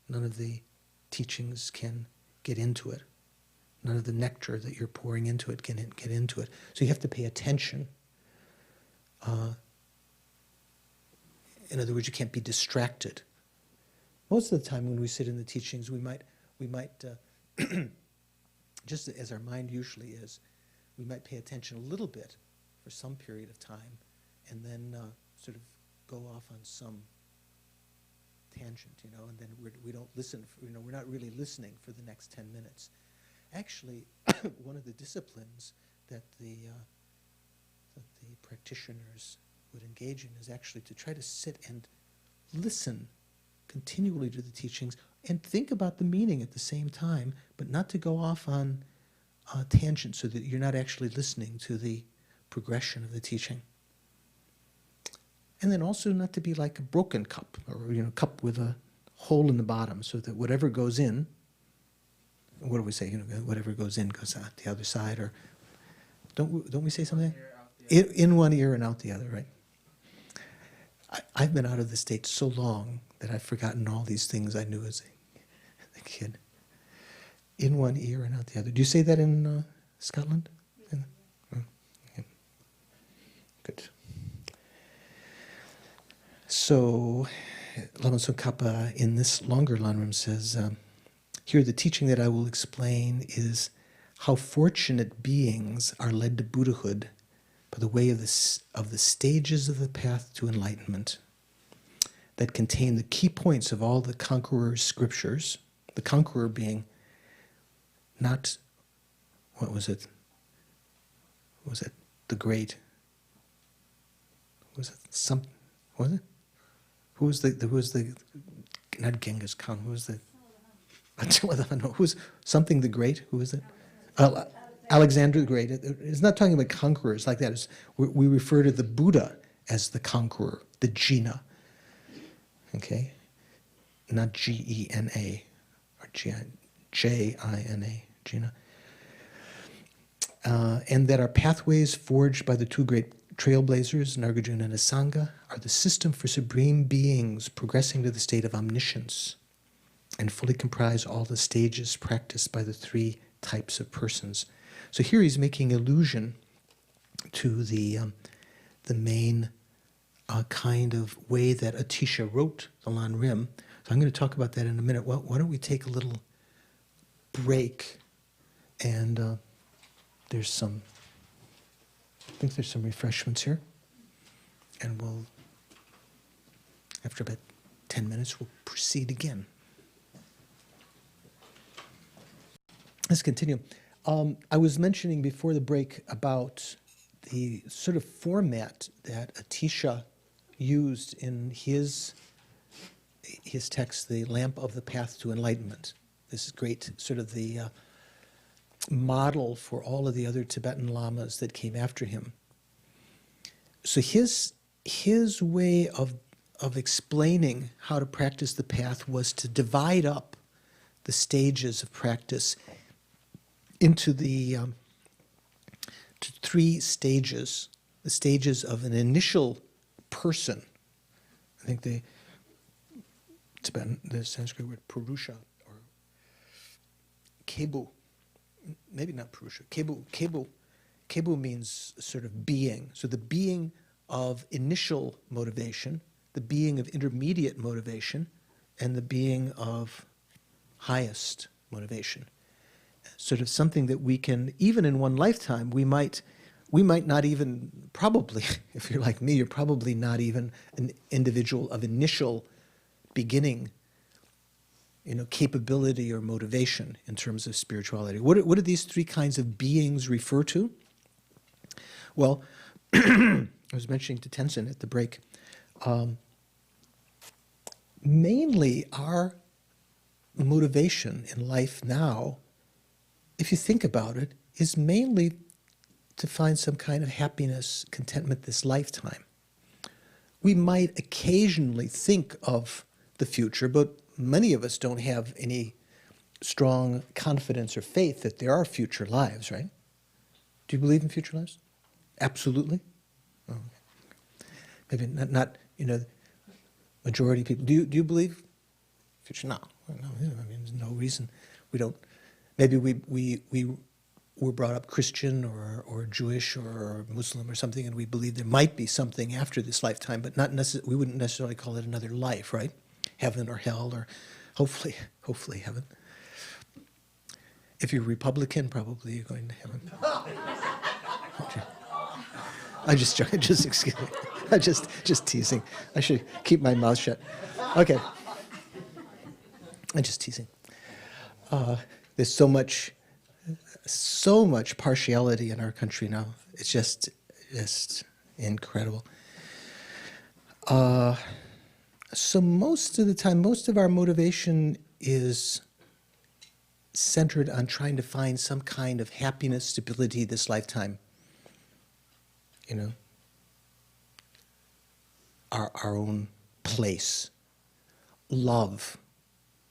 none of the teachings can get into it. None of the nectar that you're pouring into it can get into it. So you have to pay attention. In other words, you can't be distracted. Most of the time when we sit in the teachings, we might just as our mind usually is, we might pay attention a little bit for some period of time, and then sort of go off on some tangent, and then we don't listen, we're not really listening for the next 10 minutes. Actually, one of the disciplines that the practitioners would engage in is actually to try to sit and listen continually to the teachings and think about the meaning at the same time, but not to go off on tangents so that you're not actually listening to the progression of the teaching. And then also not to be like a broken cup, or cup with a hole in the bottom, so that whatever goes in, what do we say? Whatever goes in goes out the other side, or don't we say something? In one ear and out the other, right? I've been out of the States so long that I've forgotten all these things I knew as a kid. In one ear and out the other. Do you say that in Scotland? Okay. Good. So, Lama Tsongkhapa in this longer Lam Rim says, here the teaching that I will explain is how fortunate beings are led to Buddhahood by the way of the stages of the path to enlightenment that contain the key points of all the conqueror's scriptures, the conqueror being not, what was it? Was it the great? Was it some? Was it? Who was the? Not Genghis Khan. Who was the? Who was something the Great? Who was it? Alexander the Great. It's not talking about conquerors like that. We refer to the Buddha as the conqueror, the Jina. Okay, not Gena or Jina, Jina. And that our pathways forged by the two great trailblazers, Nagarjuna and Asanga, are the system for supreme beings progressing to the state of omniscience and fully comprise all the stages practiced by the three types of persons. So here he's making allusion to the main kind of way that Atisha wrote the Lam Rim. So I'm going to talk about that in a minute. Why don't we take a little break, and there's some, I think there's some refreshments here, and we'll, after about 10 minutes, we'll proceed again. Let's continue. I was mentioning before the break about the sort of format that Atisha used in his text, The Lamp of the Path to Enlightenment. This is great, sort of the model for all of the other Tibetan lamas that came after him. So his way of explaining how to practice the path was to divide up the stages of practice into the to three stages, the stages of an initial person. I think the Sanskrit word Purusha or Kebu, maybe not Purusha, Kebu means sort of being. So the being of initial motivation, the being of intermediate motivation, and the being of highest motivation. Sort of something that we can, even in one lifetime, we might not even, probably, if you're like me, you're probably not even an individual of initial beginning, capability or motivation in terms of spirituality. What do these three kinds of beings refer to? Well, I was mentioning to Tenzin at the break, mainly our motivation in life now, if you think about it, is mainly to find some kind of happiness, contentment this lifetime. We might occasionally think of the future, but many of us don't have any strong confidence or faith that there are future lives, right? Do you believe in future lives? Absolutely? Oh, okay. Maybe not majority of people. Do you believe future? No. I mean, there's no reason we don't. Maybe we were brought up Christian or Jewish or Muslim or something, and we believe there might be something after this lifetime, but we wouldn't necessarily call it another life, right? Heaven or hell, or hopefully heaven. If you're Republican, probably you're going to heaven. Okay. I just excuse me. I just teasing. I should keep my mouth shut. Okay. I'm just teasing. There's so much partiality in our country now. It's just incredible. So most of the time, most of our motivation is centered on trying to find some kind of happiness, stability this lifetime. You know, our own place, love.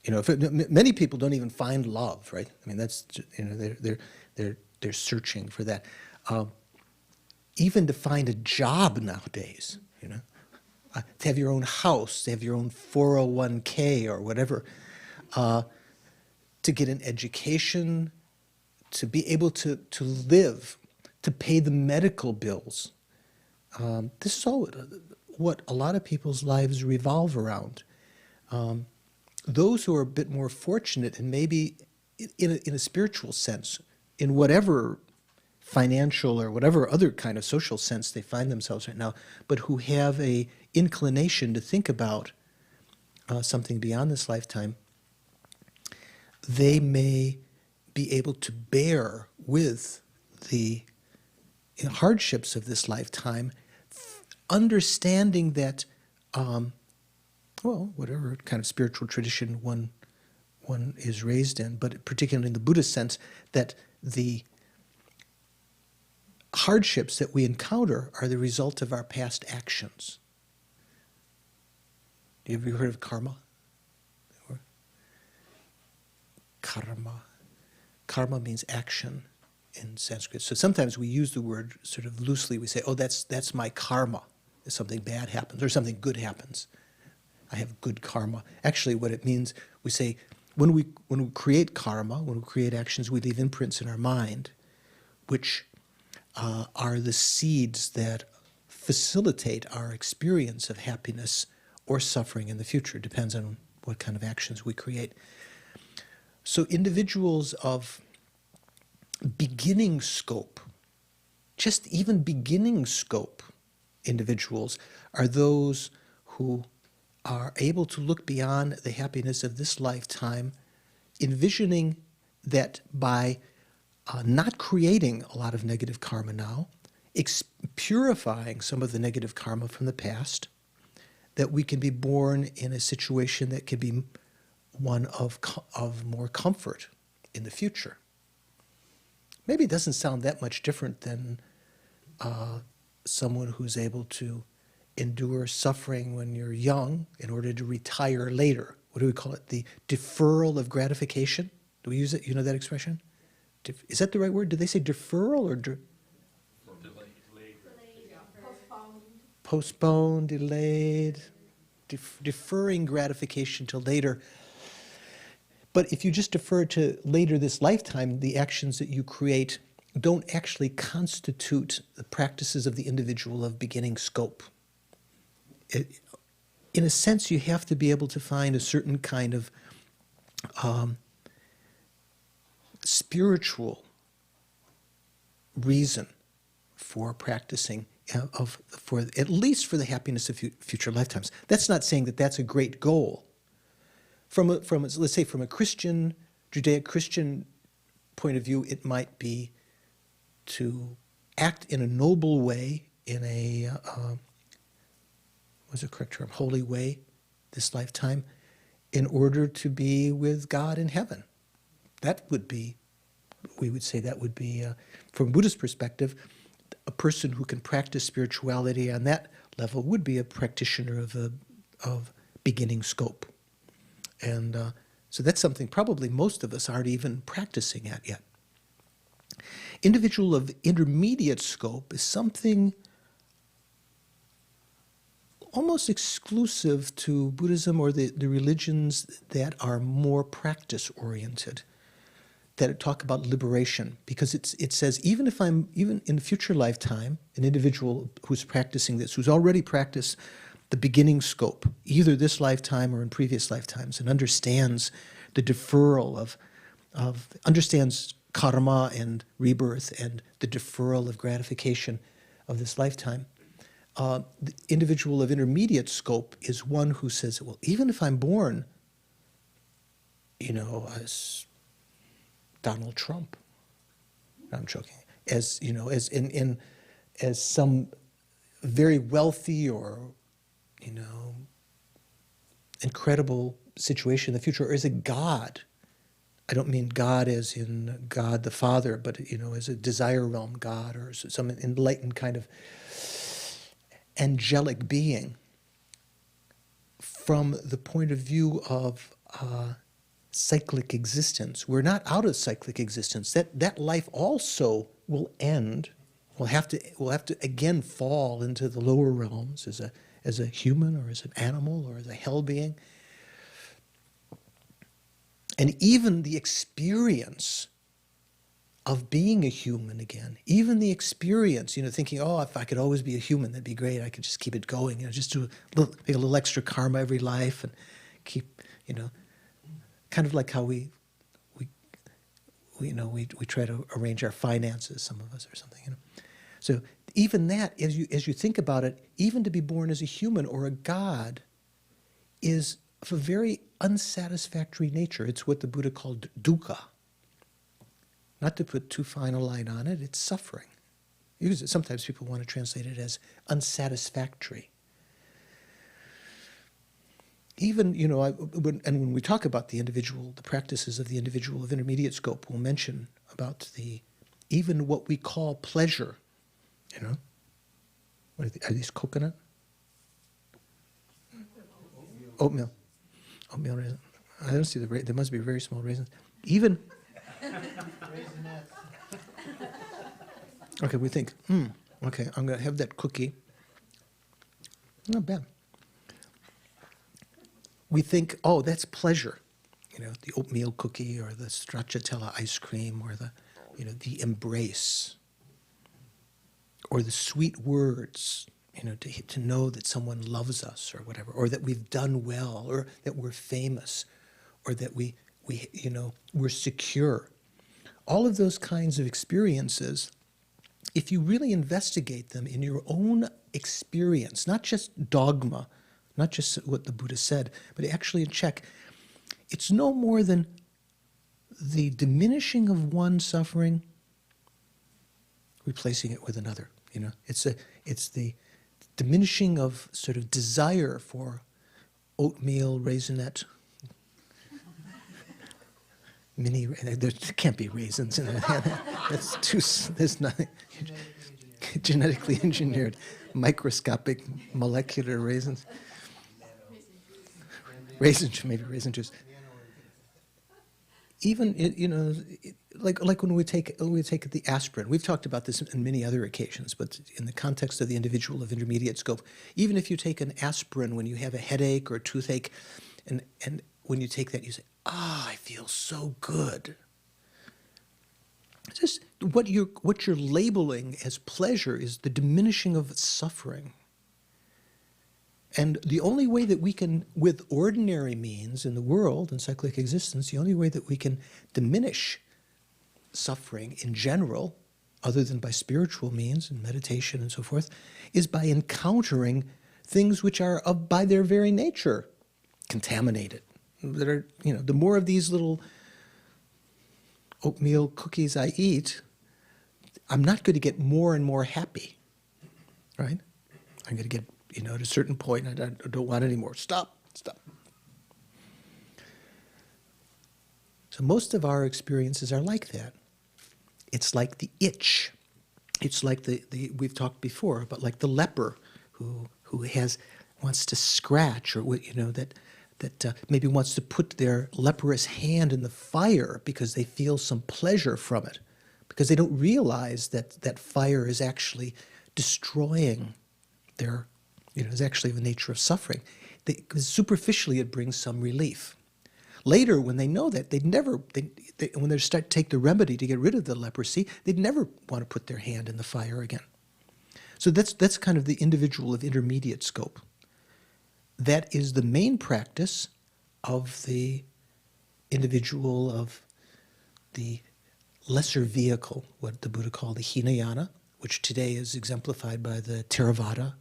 You know, many people don't even find love, right? I mean, that's, you know, they're searching for that. Even to find a job nowadays, you know, to have your own house, to have your own 401k or whatever, to get an education, to be able to live, to pay the medical bills. This is all what a lot of people's lives revolve around. Those who are a bit more fortunate and maybe in a spiritual sense, in whatever financial or whatever other kind of social sense they find themselves right now, but who have a inclination to think about something beyond this lifetime, they may be able to bear with the hardships of this lifetime, understanding that, well, whatever kind of spiritual tradition one is raised in, but particularly in the Buddhist sense, that the hardships that we encounter are the result of our past actions. Have you heard of karma? Karma. Karma means action in Sanskrit. So sometimes we use the word sort of loosely. We say, oh, that's my karma. If something bad happens or something good happens, I have good karma. Actually, what it means, we say, when we create karma, when we create actions, we leave imprints in our mind, which are the seeds that facilitate our experience of happiness or suffering in the future. Depends on what kind of actions we create. So individuals of beginning scope, just even beginning scope individuals, are those who are able to look beyond the happiness of this lifetime, envisioning that by not creating a lot of negative karma now, purifying some of the negative karma from the past, that we can be born in a situation that can be one of more comfort in the future. Maybe it doesn't sound that much different than someone who's able to endure suffering when you're young in order to retire later. What do we call it? The deferral of gratification? Do we use it? You know that expression? Is that the right word? Did they say deferral or postponed, delayed, deferring gratification till later? But if you just defer to later this lifetime, the actions that you create don't actually constitute the practices of the individual of beginning scope. In a sense, you have to be able to find a certain kind of spiritual reason for practicing, for at least for the happiness of future lifetimes. That's not saying that that's a great goal. Let's say from a Christian, Judaic-Christian point of view, it might be to act in a noble way, in a what's the correct term? Holy way, this lifetime, in order to be with God in heaven. That would be, we would say that would be, from a Buddhist perspective, a person who can practice spirituality on that level would be a practitioner of beginning scope. And so that's something probably most of us aren't even practicing at yet. Individual of intermediate scope is something almost exclusive to Buddhism or the religions that are more practice-oriented, that talk about liberation, because it says even in a future lifetime, an individual who's practicing this, who's already practiced the beginning scope, either this lifetime or in previous lifetimes, and understands the deferral understands karma and rebirth and the deferral of gratification of this lifetime. The individual of intermediate scope is one who says, well, even if I'm born as Donald Trump. No, I'm joking. As as some very wealthy or incredible situation in the future, or as a God. I don't mean God as in God the Father, but as a desire realm God, or some enlightened kind of angelic being. From the point of view of cyclic existence, we're not out of cyclic existence. That life also will end. We'll have to again fall into the lower realms as a human, or as an animal, or as a hell being. And even the experience of being a human again, even the experience, thinking, oh, if I could always be a human, that'd be great. I could just keep it going, just do make a little extra karma every life and keep, kind of like how we try to arrange our finances, some of us, or something, So even that, as you think about it, even to be born as a human or a god is of a very unsatisfactory nature. It's what the Buddha called dukkha. Not to put too fine a line on it, it's suffering. Sometimes people want to translate it as unsatisfactory. Even, when we talk about the practices of the individual of intermediate scope, we'll mention about even what we call pleasure. What are these coconut? Oatmeal. Oatmeal raisin. I don't see the raisin. There must be very small raisins. Even. Okay, we think, okay, I'm going to have that cookie. Not bad. We think, oh, that's pleasure. The oatmeal cookie, or the stracciatella ice cream, or the embrace, or the sweet words, to know that someone loves us, or whatever, or that we've done well, or that we're famous, or that we're secure. All of those kinds of experiences, if you really investigate them in your own experience, not just dogma, not just what the Buddha said, but actually check, it's no more than the diminishing of one suffering, replacing it with another. It's the diminishing of sort of desire for oatmeal, raisinette, there can't be raisins in it. That's there's nothing. Genetically engineered, microscopic, molecular raisins. Maybe raisin juice. Even like when we take the aspirin. We've talked about this on many other occasions, but in the context of the individual of intermediate scope, even if you take an aspirin when you have a headache or a toothache, and when you take that, you say, I feel so good. Just what you're labeling as pleasure is the diminishing of suffering. And the only way that we can, with ordinary means in the world, in cyclic existence, the only way that we can diminish suffering in general, other than by spiritual means and meditation and so forth, is by encountering things which are by their very nature contaminated. That are, the more of these little oatmeal cookies I eat, I'm not going to get more and more happy, right? I'm going to get, at a certain point, I don't want any more. Stop. So most of our experiences are like that. It's like the itch. It's like we've talked before, but like the leper who wants to scratch, or that maybe wants to put their leprous hand in the fire because they feel some pleasure from it, because they don't realize that fire is actually destroying their, is actually the nature of suffering. Because superficially it brings some relief. Later, when they know that, when they start to take the remedy to get rid of the leprosy, they'd never want to put their hand in the fire again. So that's kind of the individual of intermediate scope. That is the main practice of the individual of the lesser vehicle, what the Buddha called the Hinayana, which today is exemplified by the Theravada.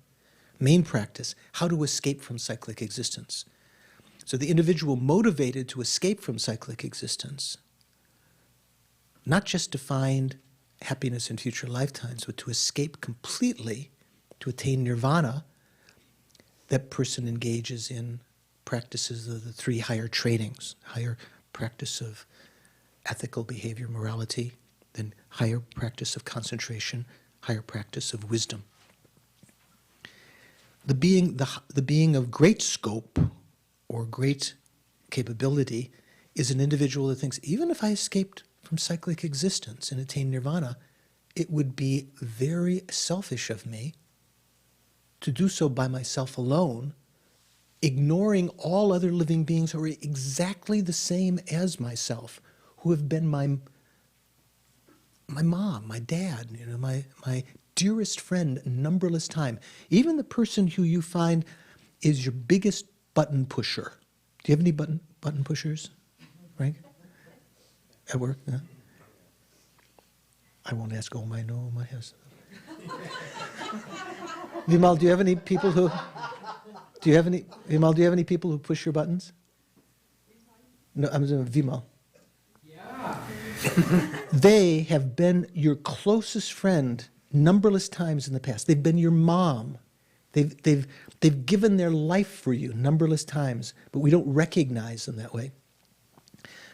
Main practice, how to escape from cyclic existence. So the individual motivated to escape from cyclic existence, not just to find happiness in future lifetimes, but to escape completely, to attain nirvana, that person engages in practices of the three higher trainings, higher practice of ethical behavior, morality, then higher practice of concentration, higher practice of wisdom. The being of great scope or great capability is an individual that thinks, even if I escaped from cyclic existence and attained nirvana, it would be very selfish of me to do so by myself alone, ignoring all other living beings who are exactly the same as myself, who have been my mom, my dad, my dearest friend numberless time. Even the person who you find is your biggest button pusher. Do you have any button pushers, Frank? At work? Yeah. I won't ask Oma, I know Oma has. Vimal, do you have any people who push your buttons? No, I'm saying Vimal. Yeah. They have been your closest friend numberless times in the past. They've been your mom. They've given their life for you numberless times, but we don't recognize them that way.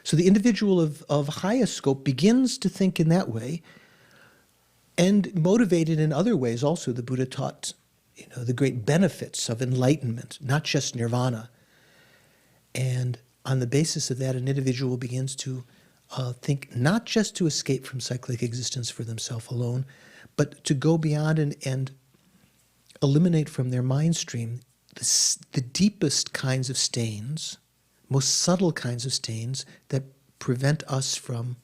So the individual of highest scope begins to think in that way, and motivated in other ways also. The Buddha taught, the great benefits of enlightenment, not just nirvana. And on the basis of that, an individual begins to think not just to escape from cyclic existence for themselves alone, but to go beyond and eliminate from their mind stream the deepest kinds of stains, most subtle kinds of stains that prevent us from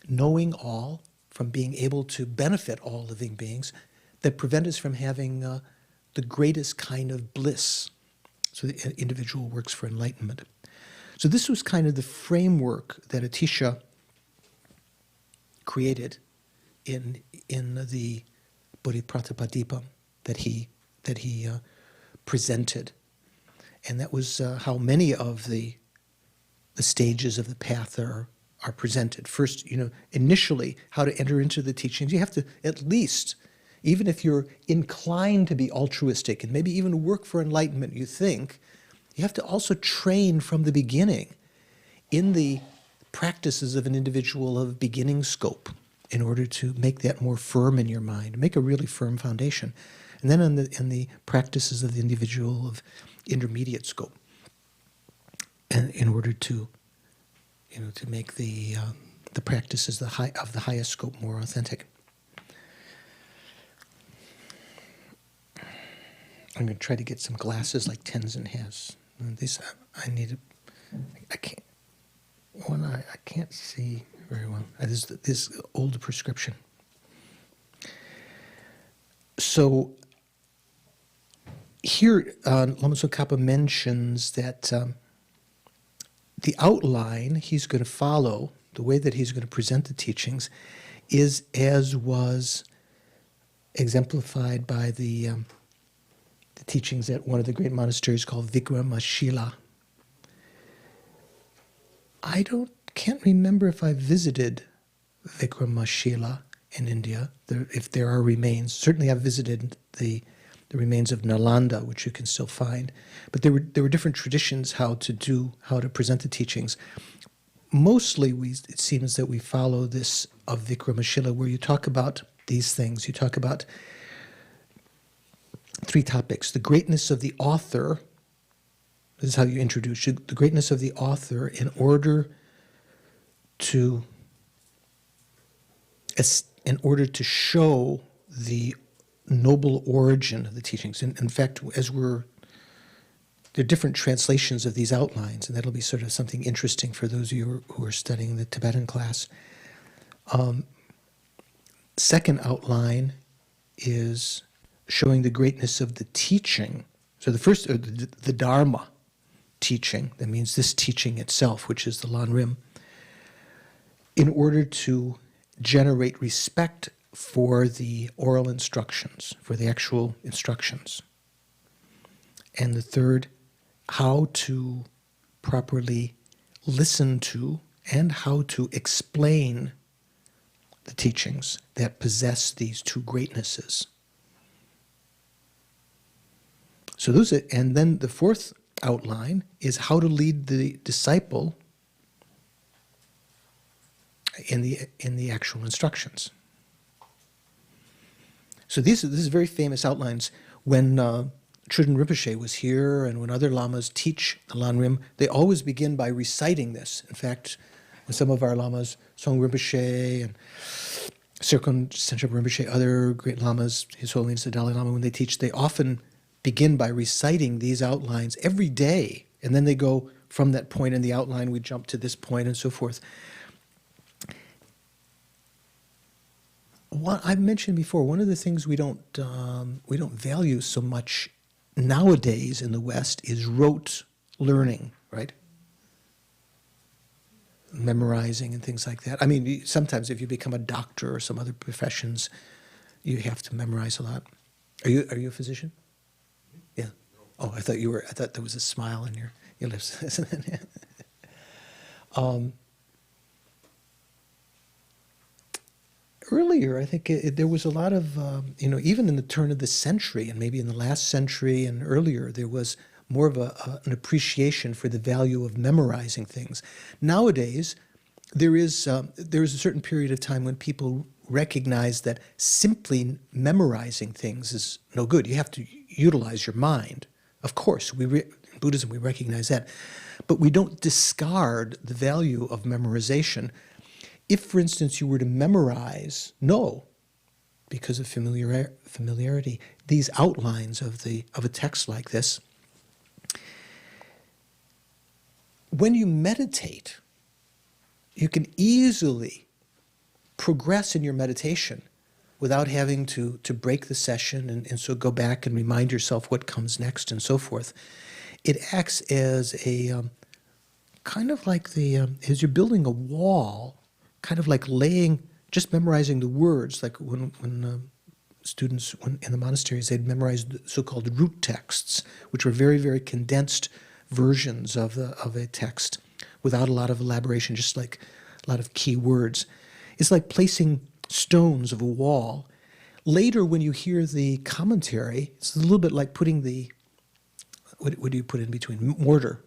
knowing all, from being able to benefit all living beings, that prevent us from having the greatest kind of bliss. So the individual works for enlightenment. So this was kind of the framework that Atisha created in the Bodhipratipadipam that he presented. And that was how many of the stages of the path are presented. First, initially, how to enter into the teachings. You have to at least, even if you're inclined to be altruistic and maybe even work for enlightenment, you have to also train from the beginning in the practices of an individual of beginning scope in order to make that more firm in your mind, make a really firm foundation. And then in the practices of the individual of intermediate scope, and in order to make the practices of the highest scope more authentic. I'm going to try to get some glasses like Tenzin has. These I can't. One eye, I can't see very well. This old prescription. So here, Lama Tsongkhapa mentions that the outline he's going to follow, the way that he's going to present the teachings, is as was exemplified by the teachings at one of the great monasteries called Vikramashila. I can't remember if I visited Vikramashila in India, if there are remains. Certainly I've visited the remains of Nalanda, which you can still find. But there were different traditions how to present the teachings. Mostly it seems that we follow this of Vikramashila, where you talk about these things. You talk about three topics: the greatness of the author. This is how you introduce the greatness of the author in order to show the noble origin of the teachings. In fact, there are different translations of these outlines, and that'll be sort of something interesting for those of you who are studying the Tibetan class. Second outline is showing the greatness of the teaching. So the first, the Dharma teaching, that means this teaching itself, which is the Lam Rim, in order to generate respect for the oral instructions, for the actual instructions. And the third how to properly listen to and how to explain the teachings that possess these two greatnesses. So and then the fourth outline is how to lead the disciple in the actual instructions. So this is very famous outlines. When Truden Rinpoche was here and when other lamas teach the Lam Rim, they always begin by reciting this. In fact, when some of our lamas, Tsong Rinpoche and Serkon Senchab Rinpoche, other great lamas, His Holiness the Dalai Lama, when they teach, they often begin by reciting these outlines every day. And then they go from that point in the outline, we jump to this point and so forth. What I've mentioned before, one of the things we don't value so much nowadays in the West is rote learning, right? Memorizing and things like that. I mean, sometimes if you become a doctor or some other professions, you have to memorize a lot. Are you a physician? Yeah. Oh, I thought there was a smile on your lips. Earlier, I think there was a lot of, even in the turn of the century and maybe in the last century and earlier, there was more of an appreciation for the value of memorizing things. Nowadays, there is a certain period of time when people recognize that simply memorizing things is no good. You have to utilize your mind. Of course, in Buddhism we recognize that. But we don't discard the value of memorization. If, for instance, you were to memorize, because of familiarity, these outlines of a text like this, when you meditate, you can easily progress in your meditation without having to break the session and so go back and remind yourself what comes next and so forth. It acts as a kind of like as you're building a wall, kind of like just memorizing the words, like when students in the monasteries, they'd memorize the so-called root texts, which were very, very condensed versions of a text without a lot of elaboration, just like a lot of key words. It's like placing stones of a wall. Later, when you hear the commentary, it's a little bit like putting what do you put in between? Mortar,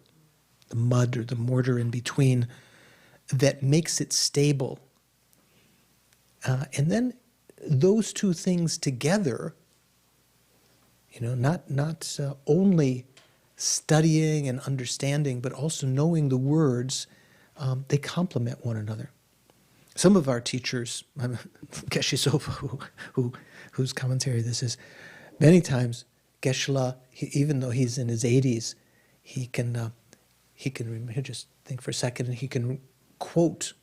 the mud or the mortar in between that makes it stable. And then those two things together, not only studying and understanding, but also knowing the words, they complement one another. Some of our teachers, Geshe Sopa, whose commentary this is, many times Geshe-la, even though he's in his 80s, he can just think for a second, and he can quote,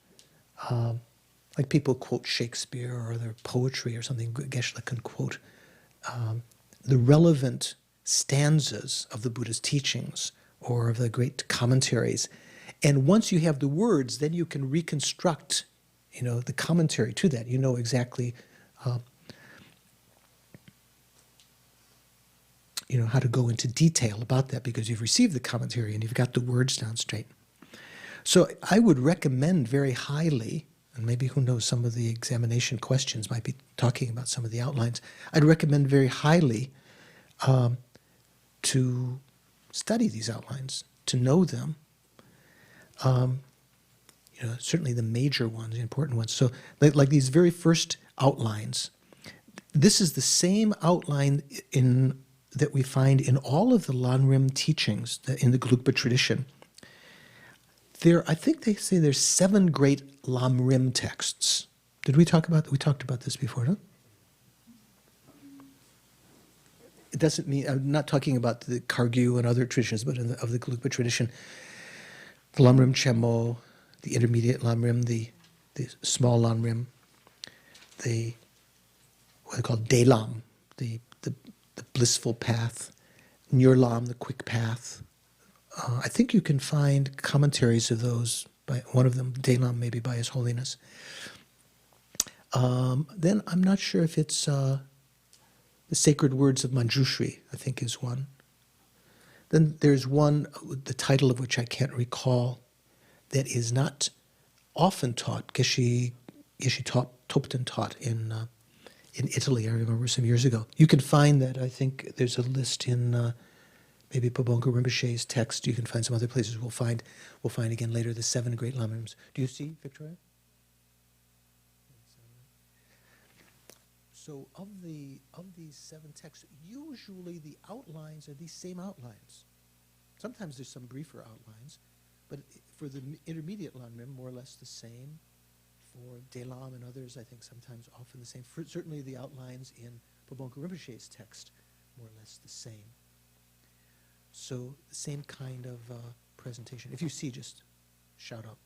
like people quote Shakespeare or their poetry or something. Geshe-la can quote the relevant stanzas of the Buddha's teachings or of the great commentaries. And once you have the words, then you can reconstruct, the commentary to that. You know exactly, how to go into detail about that because you've received the commentary and you've got the words down straight. So I would recommend very highly, and maybe who knows, some of the examination questions might be talking about some of the outlines. I'd recommend very highly to study these outlines, to know them. Certainly the major ones, the important ones. So like these very first outlines, this is the same outline that we find in all of the Lam Rim teachings in the Gelugpa tradition. I think they say there's 7 great Lam Rim texts. Did we talk about that? We talked about this before, no? It doesn't mean, I'm not talking about the Kargyu and other traditions, but of the Gelugpa tradition. The Lam Rim Chenmo, the intermediate Lam Rim, the small Lam Rim, what they call De Lam, the blissful path, Nyur Lam, the quick path. I think you can find commentaries of those, by one of them, De Lam, maybe by His Holiness. Then I'm not sure if it's the Sacred Words of Manjushri, I think is one. Then there's one, the title of which I can't recall, that is not often taught. Geshe Topten taught in Italy, I remember some years ago. You can find that, I think there's a list in maybe Pabonga Rinpoche's text. You can find some other places. We'll find again later the 7 great Lam Rims. Do you see, Victoria? So of these 7 texts, usually the outlines are these same outlines. Sometimes there's some briefer outlines, but for the intermediate Lam Rim, more or less the same. For De Lam and others, I think sometimes often the same. Certainly the outlines in Pabonga Rinpoche's text, more or less the same. So the same kind of presentation. If you see, just shout out.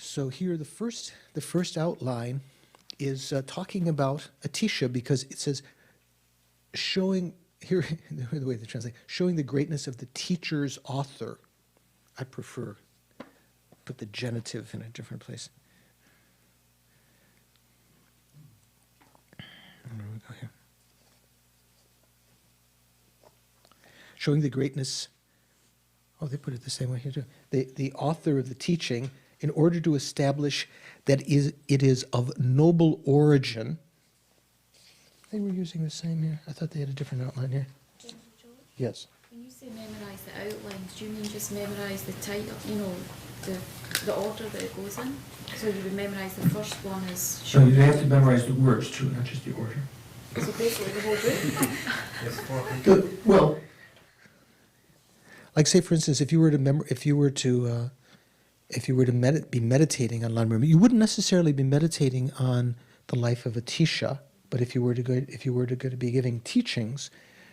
So here the first outline is talking about Atisha, because it says showing, here the way they translate, showing the greatness of the teacher's author. I prefer put the genitive in a different place. Where do we go here? Showing the greatness, oh, they put it the same way here too. The author of the teaching, in order to establish that it is of noble origin. They were using the same here. I thought they had a different outline here. Venerable George? Yes. When you say memorise the outlines, do you mean just memorise the title, the order that it goes in? So you would memorise the first one as So you have to memorize the words too, not just the order. So basically the whole book? Well, like say for instance, if you were to be meditating on Lam Rim, you wouldn't necessarily be meditating on the life of Atisha, but if you were to be giving teachings,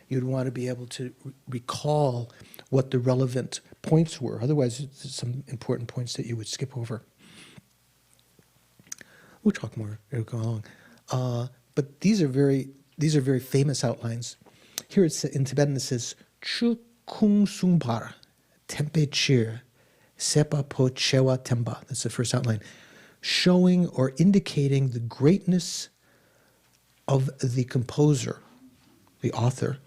you'd want to be able to recall what the relevant points were. Otherwise, there's some important points that you would skip over. We'll talk more as we go along. But these are very famous outlines. Here in Tibetan it says Chu Kung Sungpar Tempe Chir Sepa Po Chewa Temba. That's the first outline. Showing or indicating the greatness of the composer, the author,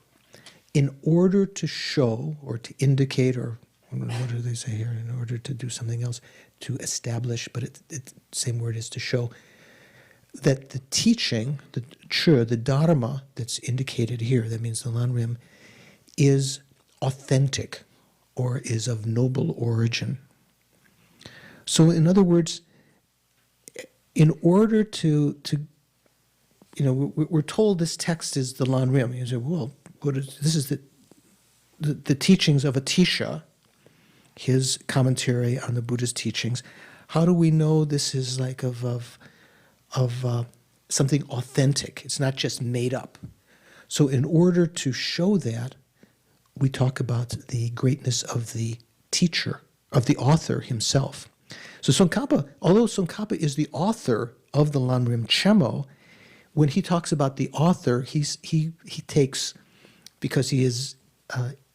in order to show or to indicate, or what do they say here, in order to do something else, to establish, but the same word is to show, that the teaching, the chur, the dharma that's indicated here, that means the Lam Rim, is authentic or is of noble origin. So in other words, in order to we're told this text is the Lam Rim. You say, well, this is the teachings of Atisha, his commentary on the Buddha's teachings. How do we know this is like of something authentic? It's not just made up. So in order to show that, we talk about the greatness of the teacher, of the author himself. So Tsongkhapa, although Tsongkhapa is the author of the Lam Rim Chenmo, when he talks about the author, he takes, because he is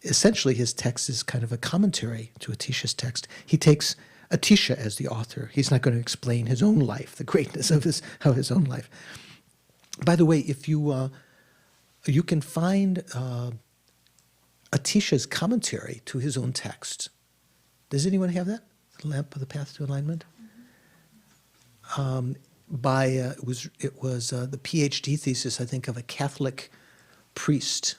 essentially his text is kind of a commentary to Atisha's text. He takes Atisha as the author. He's not going to explain his own life, the greatness of his own life. By the way, if you can find Atisha's commentary to his own text. Does anyone have that? The Lamp of the Path to Enlightenment. It was the PhD thesis, I think, of a Catholic priest.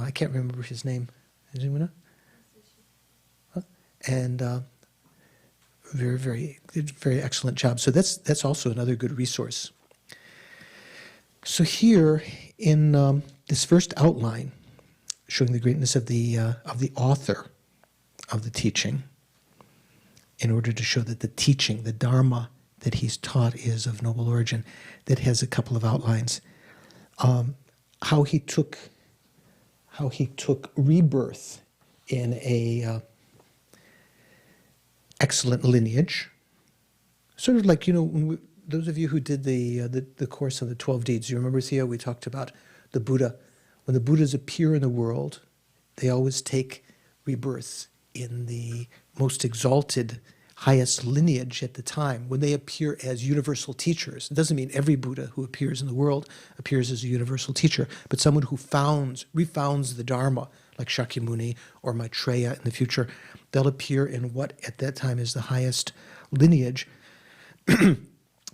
I can't remember his name. Does anyone know? Huh? And very excellent job. So that's also another good resource. So here in this first outline, showing the greatness of the author of the teaching, in order to show that the teaching, the dharma that he's taught is of noble origin, that has a couple of outlines. How he took rebirth in a excellent lineage, sort of like, when those of you who did the course on the 12 deeds, you remember, Theo, we talked about the Buddha. When the Buddhas appear in the world, they always take rebirth in the most exalted, highest lineage at the time, when they appear as universal teachers. It doesn't mean every Buddha who appears in the world appears as a universal teacher, but someone who refounds the Dharma, like Shakyamuni or Maitreya in the future, they'll appear in what at that time is the highest lineage,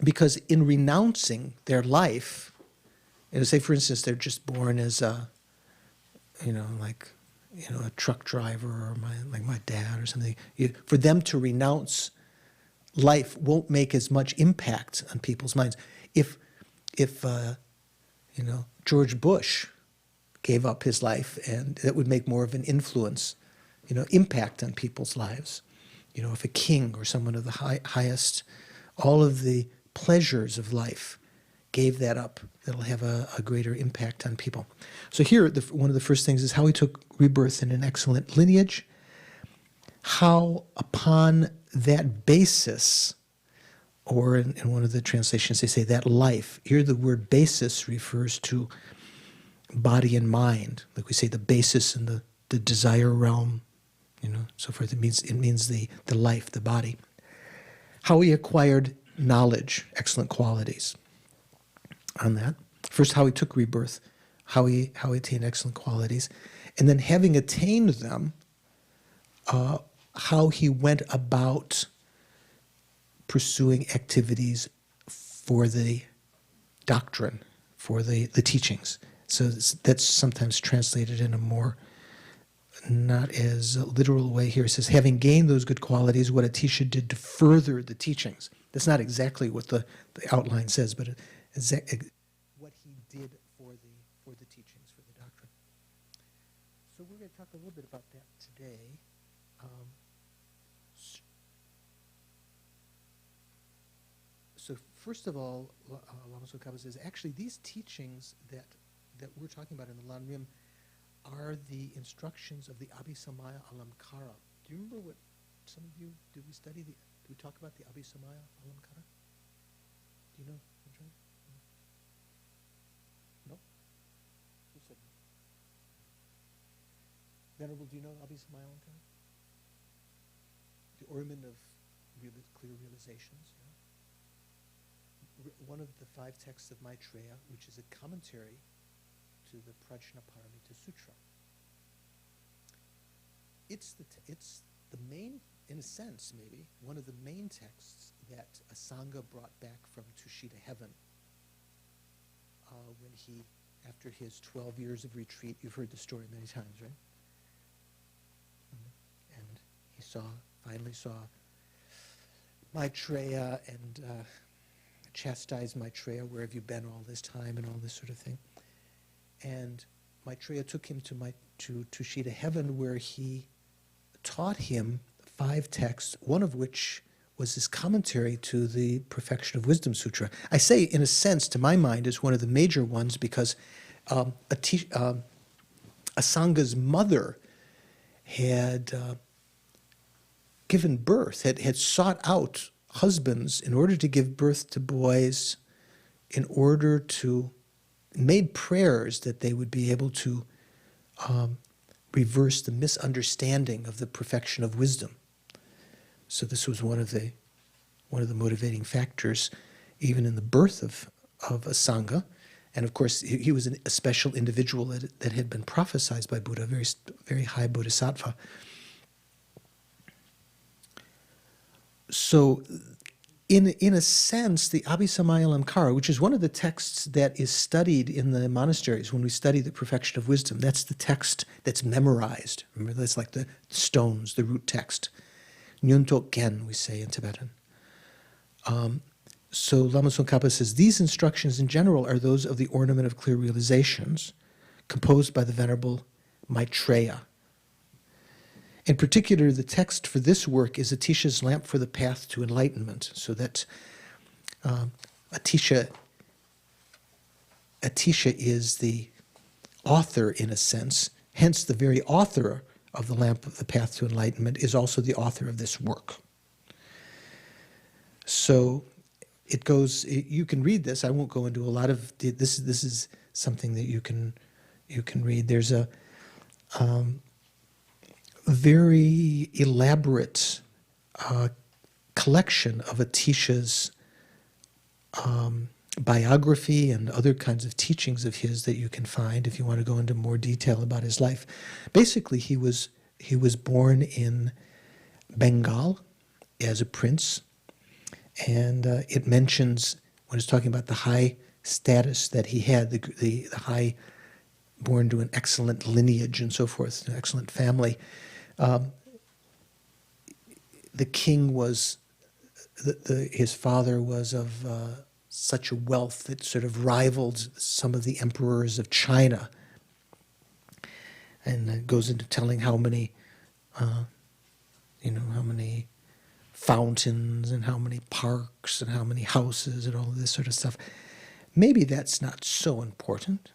because in renouncing their life, say for instance they're just born as a, a truck driver or my dad or something. For them to renounce life won't make as much impact on people's minds. If George Bush gave up his life, and that would make more of an influence, impact on people's lives. If a king or someone of the highest, all of the pleasures of life gave that up, that'll have a greater impact on people. So here, one of the first things is how he took rebirth in an excellent lineage, how upon that basis, or in one of the translations they say that life, here the word basis refers to body and mind, like we say the basis in the desire realm, so forth. It means the life, the body. How he acquired knowledge, excellent qualities on that. First, how he took rebirth, how he attained excellent qualities, and then having attained them, how he went about pursuing activities for the doctrine, for the teachings. So that's sometimes translated in a more not as literal way here. It says, having gained those good qualities, what Atisha did to further the teachings. That's not exactly what the outline says, but what he did for the teachings, for the doctrine. So we're going to talk a little bit about that today. So first of all, Lama Tsong says, actually these teachings that we're talking about in the Lam Rim are the instructions of the Abhisamaya Alamkara. Do you remember what some of you, did we talk about the Abhisamaya Alamkara? Do you know? No? Who said no? Venerable, do you know Abhisamaya Alamkara? The ornament of clear realizations. Yeah? One of the 5 texts of Maitreya, which is a commentary to the Prajnaparamita Sutra. It's the main, in a sense maybe, one of the main texts that a Sangha brought back from Tushita heaven when he, after his 12 years of retreat, you've heard the story many times, right? And he finally saw Maitreya and chastised Maitreya, where have you been all this time, and all this sort of thing. And Maitreya took him to Tushita heaven, where he taught him 5 texts, one of which was his commentary to the Perfection of Wisdom Sutra. I say, in a sense, to my mind, is one of the major ones because Asanga's mother had given birth, had sought out husbands in order to give birth to boys, in order to made prayers that they would be able to reverse the misunderstanding of the perfection of wisdom. So this was one of the motivating factors, even in the birth of a Sangha. And of course, he was a special individual that had been prophesied by Buddha, very, very high bodhisattva. So in a sense, the Abhisamaya Alamkara, which is one of the texts that is studied in the monasteries when we study the Perfection of Wisdom, that's the text that's memorized. Remember, that's like the stones, the root text. Nyuntok Gen, we say in Tibetan. So Lama Tsongkhapa says, these instructions in general are those of the ornament of clear realizations, composed by the Venerable Maitreya. In particular, the text for this work is Atisha's Lamp for the Path to Enlightenment, so that Atisha is the author, in a sense. Hence, the very author of the Lamp of the Path to Enlightenment is also the author of this work. So it goes. You can read this. I won't go into a lot of this. This is something that you can read. There's a very elaborate collection of Atisha's biography and other kinds of teachings of his that you can find if you want to go into more detail about his life. Basically, he was born in Bengal as a prince, and it mentions, when it's talking about the high status that he had, the high, born to an excellent lineage and so forth, an excellent family. The king was, his father was of such a wealth that sort of rivaled some of the emperors of China, and it goes into telling how many, how many fountains and how many parks and how many houses and all of this sort of stuff. Maybe that's not so important,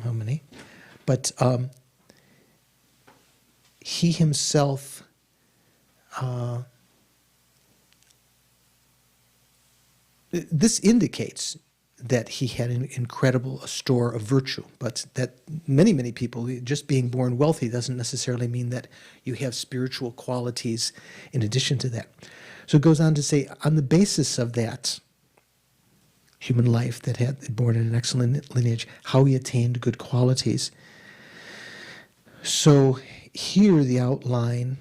how many, but he himself this indicates that he had an incredible store of virtue, but that many people, just being born wealthy doesn't necessarily mean that you have spiritual qualities in addition to that. So it goes on to say, on the basis of that human life that had born in an excellent lineage, how he attained good qualities. So here the outline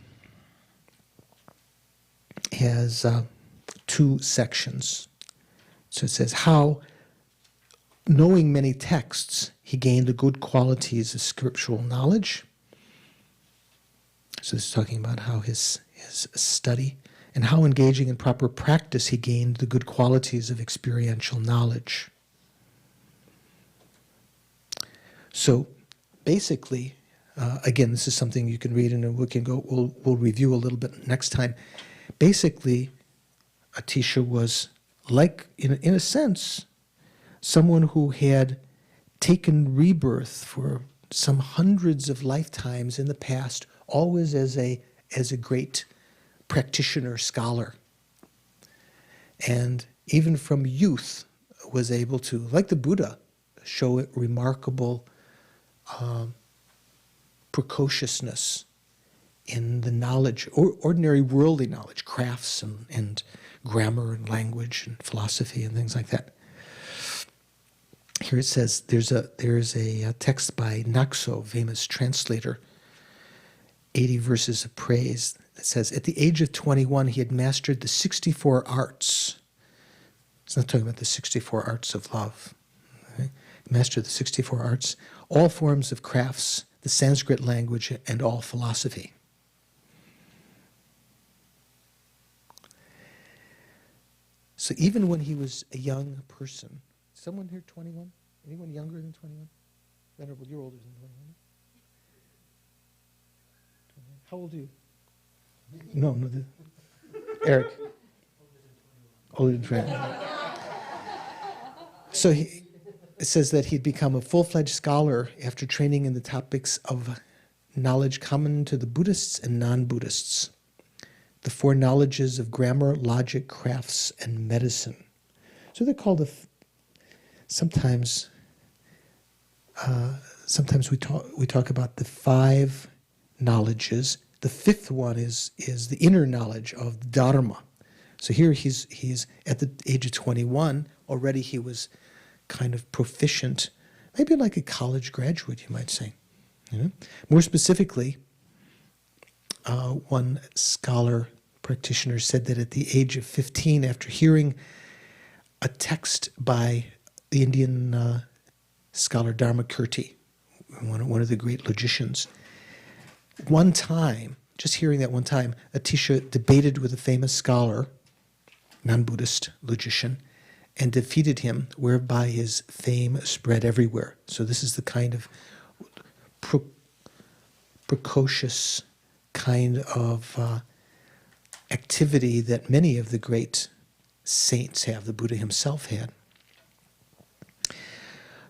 has two sections. So it says how, knowing many texts, he gained the good qualities of scriptural knowledge. So this is talking about how his study, and how engaging in proper practice he gained the good qualities of experiential knowledge. So basically, again, this is something you can read, and we'll review a little bit next time. Basically, Atisha was like, in a sense, someone who had taken rebirth for some hundreds of lifetimes in the past, always as a great practitioner, scholar. And even from youth was able to, like the Buddha, show remarkable precociousness in the knowledge, ordinary worldly knowledge, crafts and grammar and language and philosophy and things like that. Here it says, there's a text by Nakso, famous translator, 80 verses of praise. It says, at the age of 21, he had mastered the 64 arts. It's not talking about the 64 arts of love. Okay? He mastered the 64 arts, all forms of crafts, the Sanskrit language, and all philosophy. So even when he was a young person, someone here 21? Anyone younger than 21? Venerable, you're older than 21. How old are you? No, Eric. Older than 21. So it says that he'd become a full-fledged scholar after training in the topics of knowledge common to the Buddhists and non-Buddhists, the four knowledges of grammar, logic, crafts, and medicine. So they're called sometimes we talk about the five knowledges. The fifth one is the inner knowledge of the Dharma. So here he's at the age of 21, already he was kind of proficient, maybe like a college graduate, you might say. More specifically, one scholar practitioner said that at the age of 15, after hearing a text by the Indian scholar Dharmakirti, one of the great logicians, one time, just hearing that one time, Atisha debated with a famous scholar, non-Buddhist logician, and defeated him, whereby his fame spread everywhere. So this is the kind of precocious kind of activity that many of the great saints have, the Buddha himself had.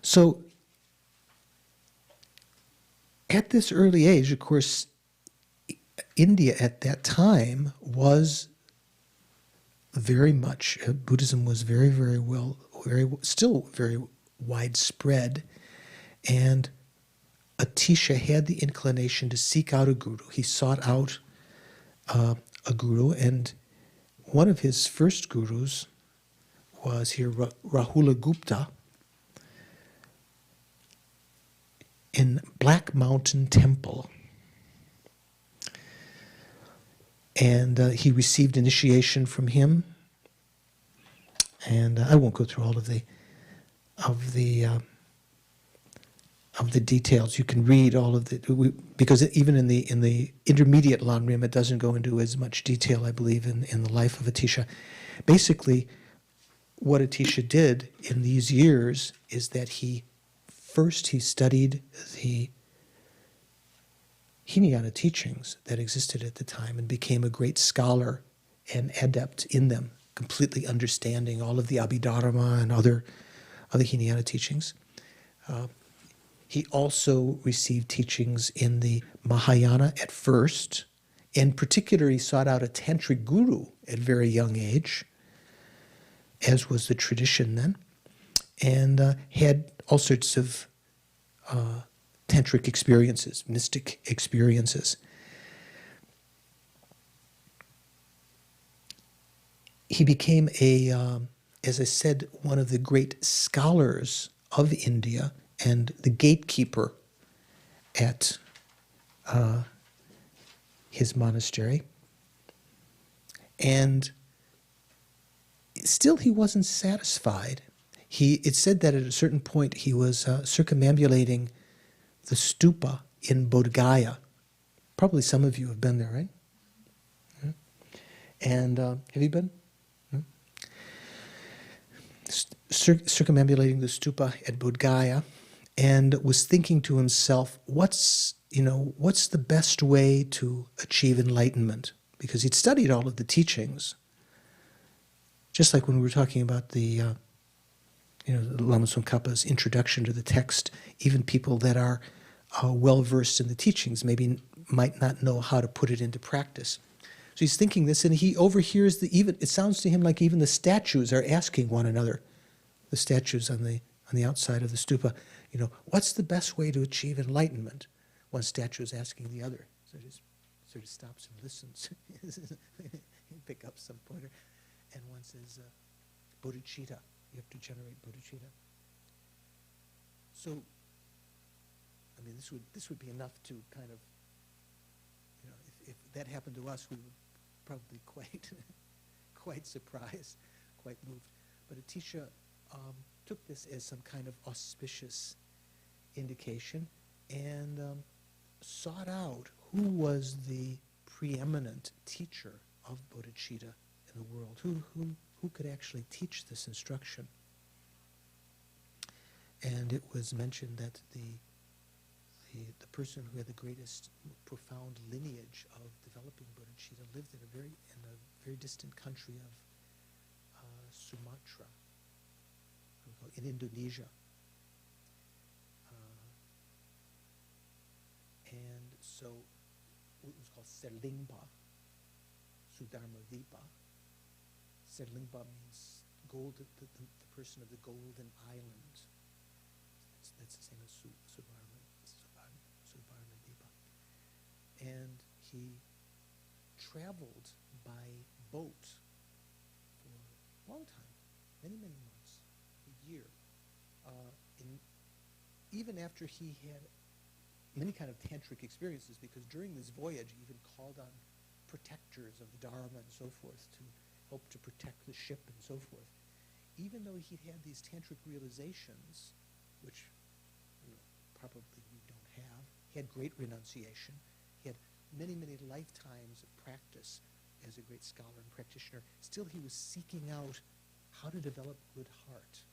So at this early age, of course, India at that time was very much, Buddhism was still very widespread, and Atisha had the inclination to seek out a guru. He sought out a guru, and one of his first gurus was here Rahula Gupta in Black Mountain Temple. And he received initiation from him. And I won't go through all of the details. You can read all of because even in the intermediate Lam Rim, it doesn't go into as much detail, I believe, in the life of Atisha. Basically, what Atisha did in these years is that he studied the Hinayana teachings that existed at the time and became a great scholar and adept in them, completely understanding all of the Abhidharma and other Hinayana teachings. He also received teachings in the Mahayana at first, and particularly sought out a tantric guru at a very young age, as was the tradition then, and had all sorts of tantric experiences, mystic experiences. He became as I said, one of the great scholars of India and the gatekeeper at his monastery. And still he wasn't satisfied. It said that at a certain point he was circumambulating the stupa in Bodh Gaya. Probably some of you have been there, right? Yeah. And have you been? Yeah. Circumambulating the stupa at Bodh Gaya, and was thinking to himself, what's the best way to achieve enlightenment? Because he'd studied all of the teachings. Just like when we were talking about the Lama Tsongkhapa's introduction to the text, even people that are well-versed in the teachings maybe might not know how to put it into practice. So he's thinking this, and he overhears it sounds to him like even the statues are asking one another, the statues on the outside of the stupa, what's the best way to achieve enlightenment? One statue is asking the other. So he just sort of stops and listens. Pick up some pointer. And one says, bodhicitta. You have to generate bodhicitta. So, I mean, this would be enough to kind of, if that happened to us, we would probably quite surprised, quite moved. But Atisha took this as some kind of auspicious indication and sought out who was the preeminent teacher of bodhicitta in the world, who could actually teach this instruction. And it was mentioned that the person who had the greatest profound lineage of developing bodhicitta lived in a very distant country of Sumatra, in Indonesia. And so it was called Serlingpa, Sudharma Vipa. Serlingpa means gold, the person of the golden island. That's the same as Sudharma Vipa. And he traveled by boat for a long time, many months, a year. Even after he had many kind of tantric experiences, because during this voyage he even called on protectors of the Dharma and so forth to help to protect the ship and so forth. Even though he'd had these tantric realizations, which probably we don't have, he had great renunciation, he had many lifetimes of practice as a great scholar and practitioner, still he was seeking out how to develop good heart,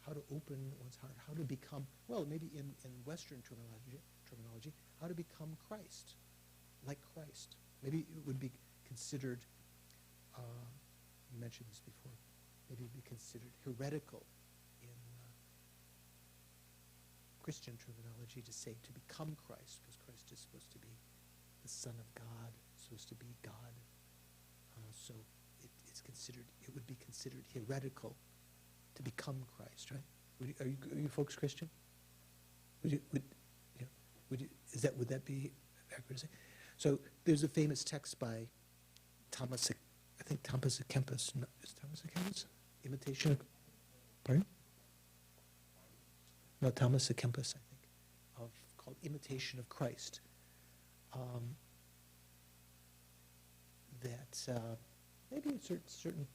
how to open one's heart, how to become, well, maybe in Western terminology, how to become Christ, like Christ. Maybe it would be considered, you mentioned this before, maybe it would be considered heretical in Christian terminology to say to become Christ, because Christ is supposed to be the Son of God, supposed to be God. So it would be considered heretical to become Christ, right? Are you folks Christian? Would that be accurate to say? So there's a famous text by Thomas, I think Thomas à Kempis, no, is Thomas à Kempis? Imitation of, pardon? No, Thomas à Kempis, I think, called Imitation of Christ. That maybe in certain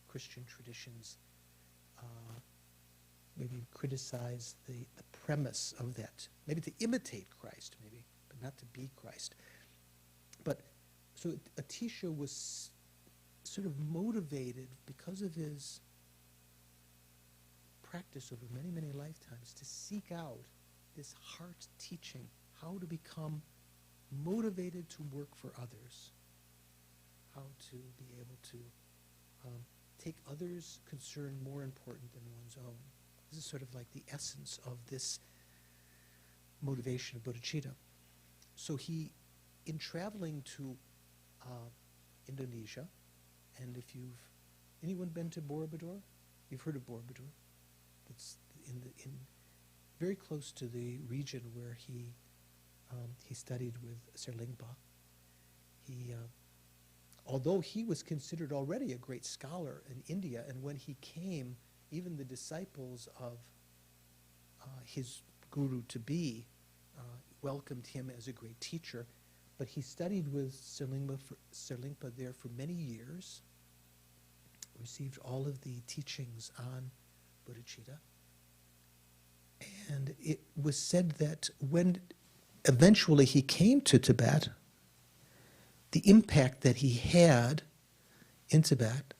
Christian traditions maybe criticize the premise of that, maybe to imitate Christ, maybe, but not to be Christ. But so Atisha was sort of motivated because of his practice over many, many lifetimes to seek out this heart teaching, how to become motivated to work for others, how to be able to take others' concern more important than one's own. This is sort of like the essence of this motivation of bodhicitta. So he, in traveling to Indonesia, and if anyone been to Borobudur? You've heard of Borobudur? It's in very close to the region where he studied with Serlingpa. Although he was considered already a great scholar in India, and when he came, even the disciples of his guru-to-be welcomed him as a great teacher, but he studied with Serlingpa there for many years, received all of the teachings on bodhicitta, and it was said that when eventually he came to Tibet, the impact that he had in Tibet,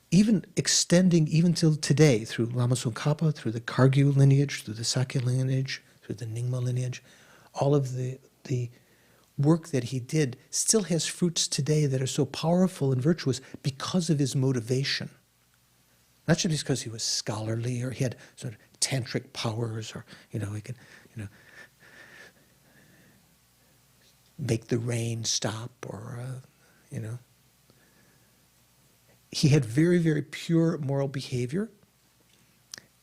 even extending even till today, through Lama Tsongkhapa, through the Khargyu lineage, through the Soquel lineage, through the Nyingma lineage, all of the work that he did still has fruits today that are so powerful and virtuous because of his motivation. Not just because he was scholarly or he had sort of tantric powers or, he could, make the rain stop or, He had very, very pure moral behavior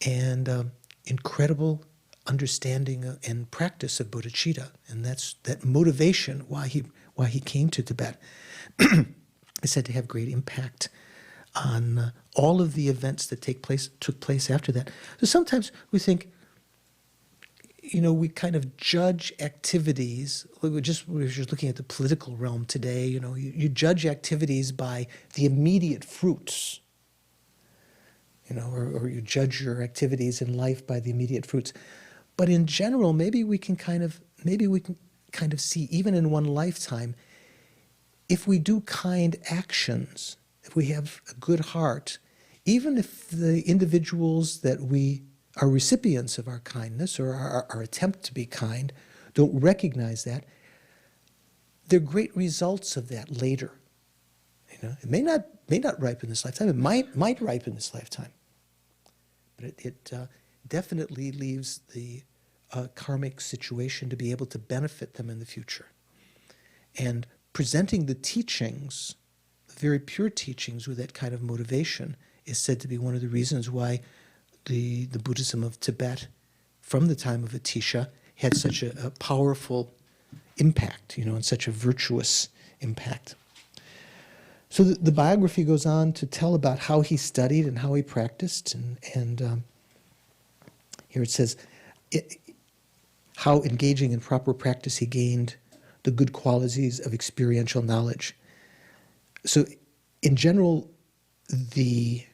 and incredible understanding and practice of bodhicitta, and that's that motivation why he came to Tibet is said to have great impact on all of the events that took place after that. So sometimes we think, we kind of judge activities. We're just looking at the political realm today. You judge activities by the immediate fruits. Or you judge your activities in life by the immediate fruits. But in general, maybe we can kind of see, even in one lifetime, if we do kind actions, if we have a good heart, even if the individuals that we are recipients of our kindness or our attempt to be kind don't recognize that, there are great results of that later. It may not ripen this lifetime. It might ripen this lifetime, but it definitely leaves the karmic situation to be able to benefit them in the future. And presenting the teachings, the very pure teachings, with that kind of motivation is said to be one of the reasons why the Buddhism of Tibet, from the time of Atisha, had such a powerful impact, and such a virtuous impact. So the biography goes on to tell about how he studied and how he practiced, and here it says how engaging in proper practice he gained the good qualities of experiential knowledge. So in general, the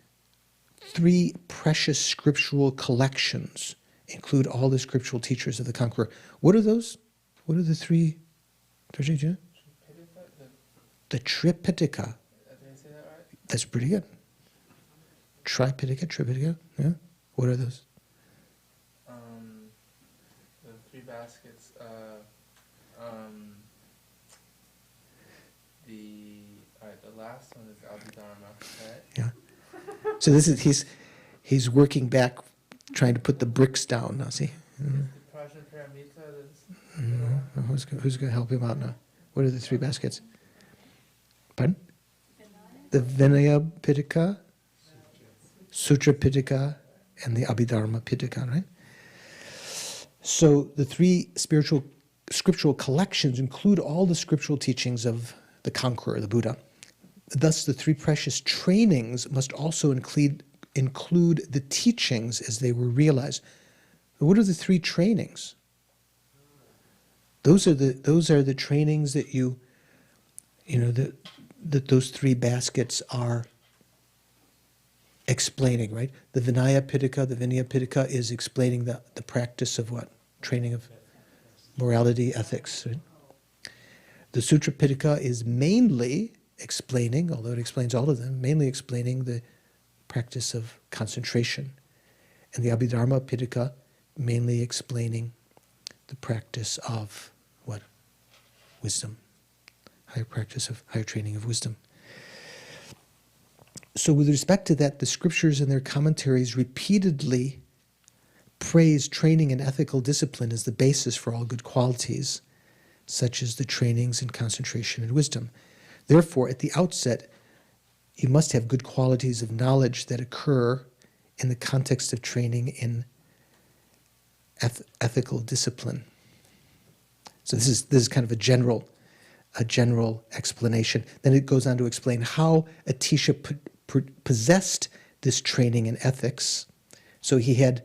three precious scriptural collections include all the scriptural teachers of the conqueror. What are those? What are the three? The Tripitaka. Did I say that right? That's pretty good. Tripitaka, yeah. What are those? The three baskets. The last one is Abhidharma, right? Yeah. So this is he's working back, trying to put the bricks down now. See. The Prajnaparamita. Who's going to help him out now? What are the three baskets? Pardon? The Vinaya Pitaka, Sutra Pitaka, and the Abhidharma Pitaka, right? So the three scriptural collections include all the scriptural teachings of the conqueror, the Buddha. thus the three precious trainings must also include the teachings as they were realized. What are the three trainings? Those are the trainings that that those three baskets are explaining, right? The Vinaya Pitaka, the Vinaya Pitaka is explaining the practice of what? Training of morality, ethics. Right? The Sutra Pitaka is mainly explaining, although it explains all of them, mainly explaining the practice of concentration. And the Abhidharma Pitaka mainly explaining the practice of what? Wisdom. Higher training of wisdom. So with respect to that, the scriptures and their commentaries repeatedly praise training in ethical discipline as the basis for all good qualities, such as the trainings in concentration and wisdom. Therefore, at the outset, you must have good qualities of knowledge that occur in the context of training in ethical discipline. So this is kind of a general explanation. Then it goes on to explain how Atisha possessed this training in ethics. So he had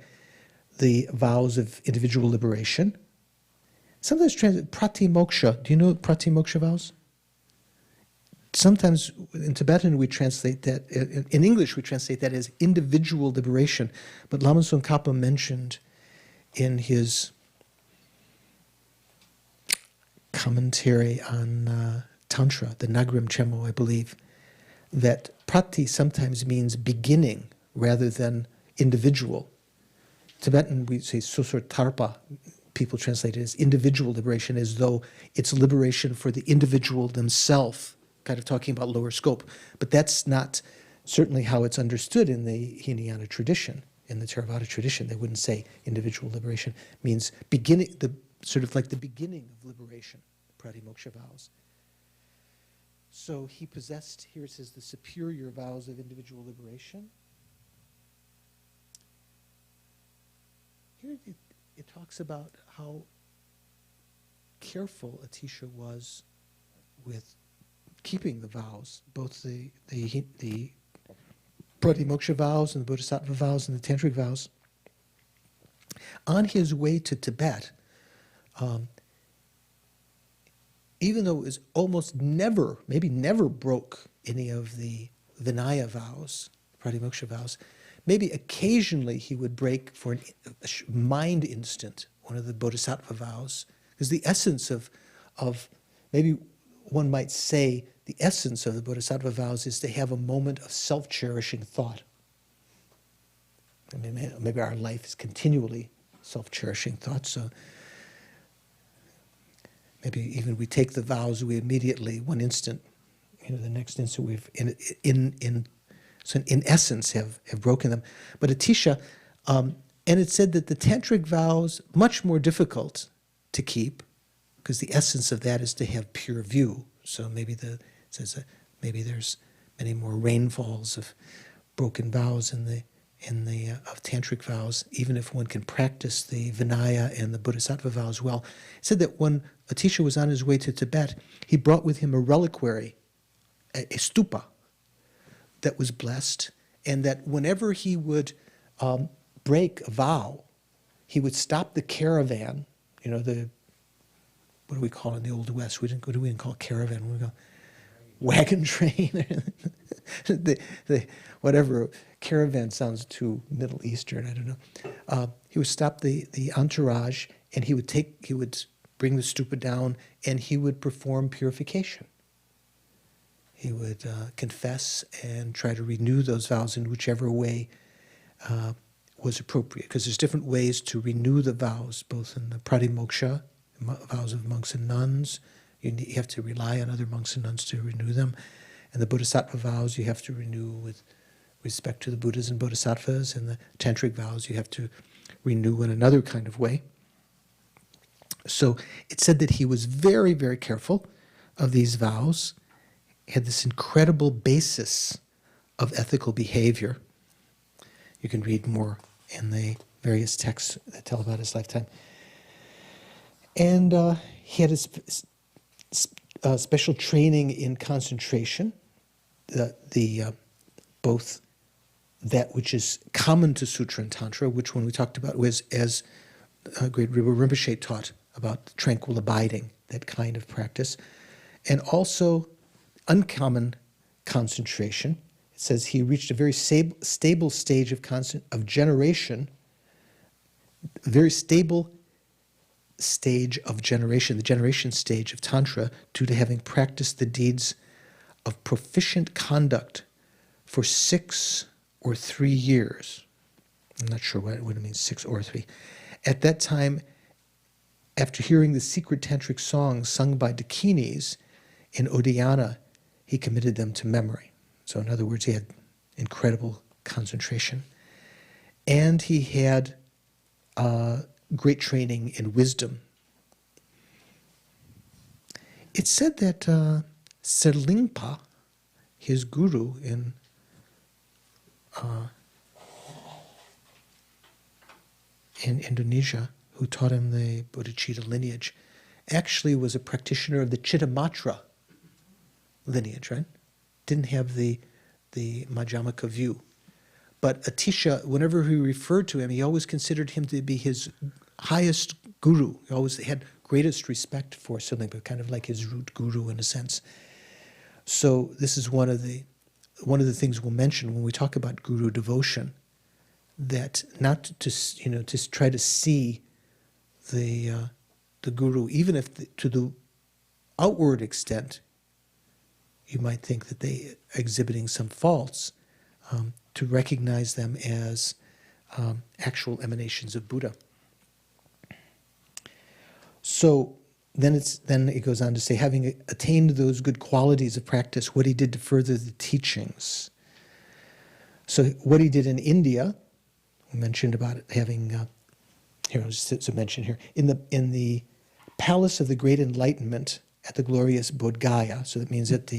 the vows of individual liberation. Sometimes translated pratimoksha. Do you know pratimoksha vows? Sometimes in Tibetan we translate that, in English we translate that as individual liberation. But Lama Tsongkhapa mentioned in his commentary on Tantra, the Lam Rim Chenmo, I believe, that prati sometimes means beginning rather than individual. Tibetan, we say susur tarpa, people translate it as individual liberation, as though it's liberation for the individual themselves, kind of talking about lower scope. But that's not certainly how it's understood in the Hinayana tradition. In the Theravada tradition, they wouldn't say individual liberation. It means beginning, sort of like the beginning of liberation, pratimoksha vows. So he possessed, here it says, the superior vows of individual liberation. Here it talks about how careful Atisha was with keeping the vows, both the pratimoksha vows and the bodhisattva vows and the tantric vows. On his way to Tibet, even though it was almost never, maybe never broke any of the Vinaya vows, pratimoksha vows, maybe occasionally he would break for a mind instant one of the bodhisattva vows, because the essence of maybe one might say the essence of the bodhisattva vows is to have a moment of self-cherishing thought. I mean, maybe our life is continually self-cherishing thought, so maybe even we take the vows, we immediately, one instant, the next instant we've in essence have broken them. But Atisha, and it said that the tantric vows, much more difficult to keep, because the essence of that is to have pure view. So maybe maybe there's many more rainfalls of broken vows in the of tantric vows, even if one can practice the Vinaya and the Bodhisattva vows well. It said that when Atisha was on his way to Tibet, he brought with him a reliquary, a stupa, that was blessed, and that whenever he would break a vow, he would stop the caravan, what do we call it in the Old West? What do we call caravan? We go wagon train, whatever. Caravan sounds too Middle Eastern, I don't know. He would stop the entourage, and he would bring the stupa down, and he would perform purification. He would confess and try to renew those vows in whichever way was appropriate, because there's different ways to renew the vows, both in the pratimoksha, vows of monks and nuns. You have to rely on other monks and nuns to renew them. And the bodhisattva vows you have to renew with respect to the Buddhas and bodhisattvas, and the tantric vows you have to renew in another kind of way. So it said that he was very, very careful of these vows, had this incredible basis of ethical behavior. You can read more in the various texts that tell about his lifetime. And he had a special training in concentration. both that which is common to Sutra and Tantra, which when we talked about was as great Rinpoche Rinpoche taught about tranquil abiding, that kind of practice, and also uncommon concentration. It says he reached a very stable stage of generation, very stable stage of generation, the generation stage of Tantra, due to having practiced the deeds of proficient conduct for 6 or 3 years. I'm not sure what it means, 6 or 3. At that time, after hearing the secret tantric songs sung by Dakinis in Udayana, he committed them to memory. So in other words, he had incredible concentration. And he had great training in wisdom. It's said that Serlingpa, his guru in Indonesia, who taught him the Bodhicitta lineage, actually was a practitioner of the Chittamatra lineage, right? Didn't have the Madhyamaka view. But Atisha, whenever he referred to him, he always considered him to be his highest guru. He always had greatest respect for Serlingpa, kind of like his root guru in a sense. So this is one of the things we'll mention when we talk about guru devotion, that not to try to see the guru, even if to the outward extent you might think that they are exhibiting some faults, to recognize them as actual emanations of Buddha. So then it goes on to say, having attained those good qualities of practice, what he did to further the teachings. So what he did in India, we mentioned about it having, here, just to mention here, in the Palace of the Great Enlightenment at the glorious Bodh Gaya, so that means that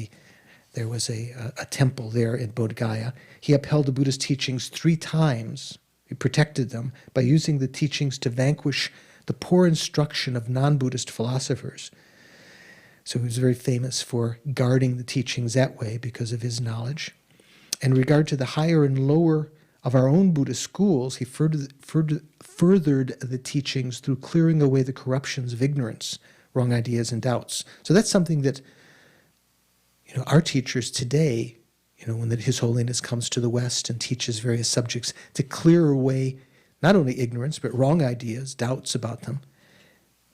there was a temple there in Bodh Gaya, he upheld the Buddha's teachings 3 times. He protected them by using the teachings to vanquish the poor instruction of non-Buddhist philosophers. So he was very famous for guarding the teachings that way because of his knowledge. In regard to the higher and lower of our own Buddhist schools, he furthered the teachings through clearing away the corruptions of ignorance, wrong ideas, and doubts. So that's something that our teachers today, when His Holiness comes to the West and teaches various subjects, to clear away not only ignorance, but wrong ideas, doubts about them,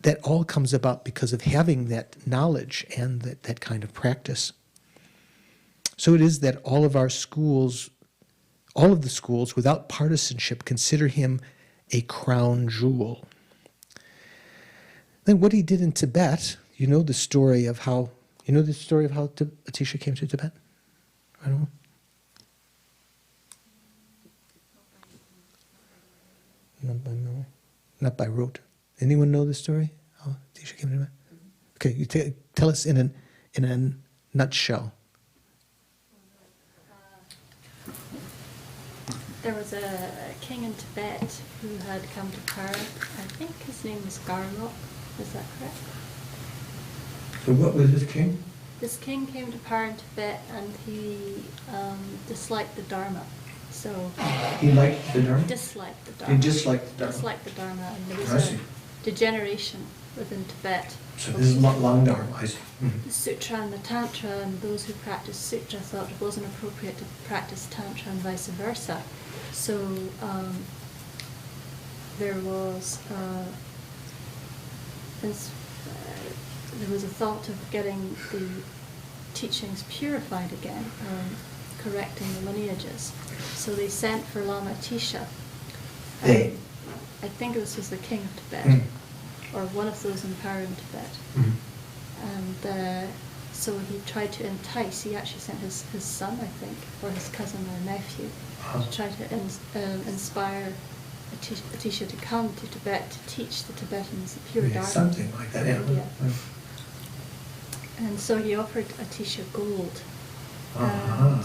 that all comes about because of having that knowledge and that kind of practice. So it is that all of the schools, without partisanship, consider him a crown jewel. Then what he did in Tibet, the story of how Atisha came to Tibet? I don't know. Not by rote. Anyone know the story? How Atisha came to Tibet? Okay, you tell us in a nutshell. There was a king in Tibet who had come to power. I think his name was Garlock. Is that correct? So what was this king? This king came to power in Tibet and he disliked the Dharma. So He liked the Dharma? disliked the Dharma. He disliked the Dharma? Disliked the Dharma, and there I was see. a degeneration within Tibet. So this is long Dharma, I see. The Sutra and the Tantra, and those who practiced Sutra thought it wasn't appropriate to practice Tantra and vice versa. So there was a thought of getting the teachings purified again, correcting the lineages. So they sent for Lama Atisha. They? I think this was the king of Tibet, or one of those in power in Tibet. And so he tried to entice, he actually sent his son, I think, or his cousin or nephew, to try to inspire Atisha to come to Tibet to teach the Tibetans the pure Dharma. Something like that, yeah. And so he offered Atisha gold. Uh-huh.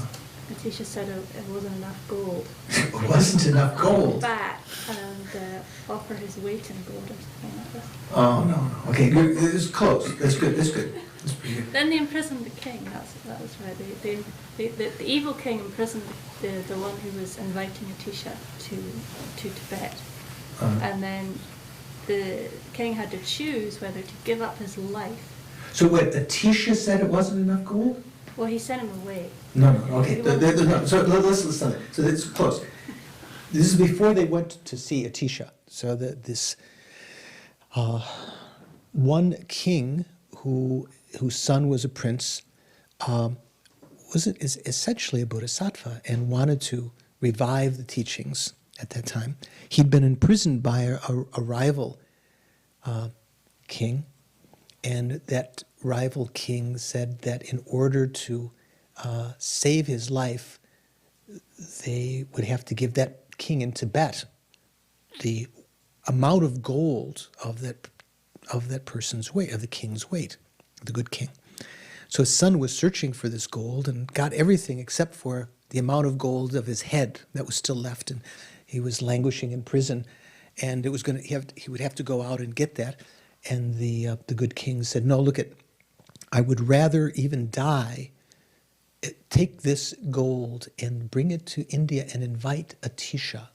Atisha said it wasn't enough gold. It wasn't enough gold. Back and offer his weight in gold or something like that. Oh, no. Okay, it's close. That's good. That's pretty good. Then they imprisoned the king. That was right. The evil king imprisoned the one who was inviting Atisha to Tibet, and then the king had to choose whether to give up his life. So what, Atisha said it wasn't enough gold? Well, he sent him away. No, okay. No. So let's listen to that. So it's close. This is before they went to see Atisha. So this one king whose son was a prince is essentially a bodhisattva and wanted to revive the teachings at that time. He'd been imprisoned by a rival king, and that rival king said that in order to save his life, they would have to give that king in Tibet the amount of gold of that person's weight, of the king's weight, the good king. So his son was searching for this gold and got everything except for the amount of gold of his head that was still left, and he was languishing in prison, and he would have to go out and get that. And the good king said, "No, look I would rather even die. Take this gold and bring it to India and invite Atisha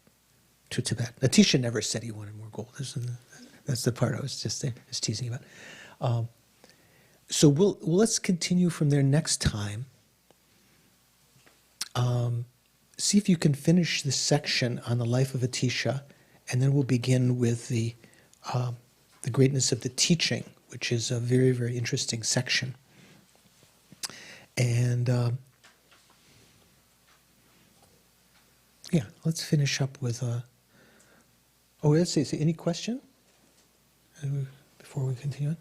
to Tibet." Atisha never said he wanted more gold. That's the part I was just teasing about. So let's continue from there next time. See if you can finish this section on the life of Atisha, and then we'll begin with the greatness of the teaching, which is a very, very interesting section. And let's finish up with let's see, any question before we continue on?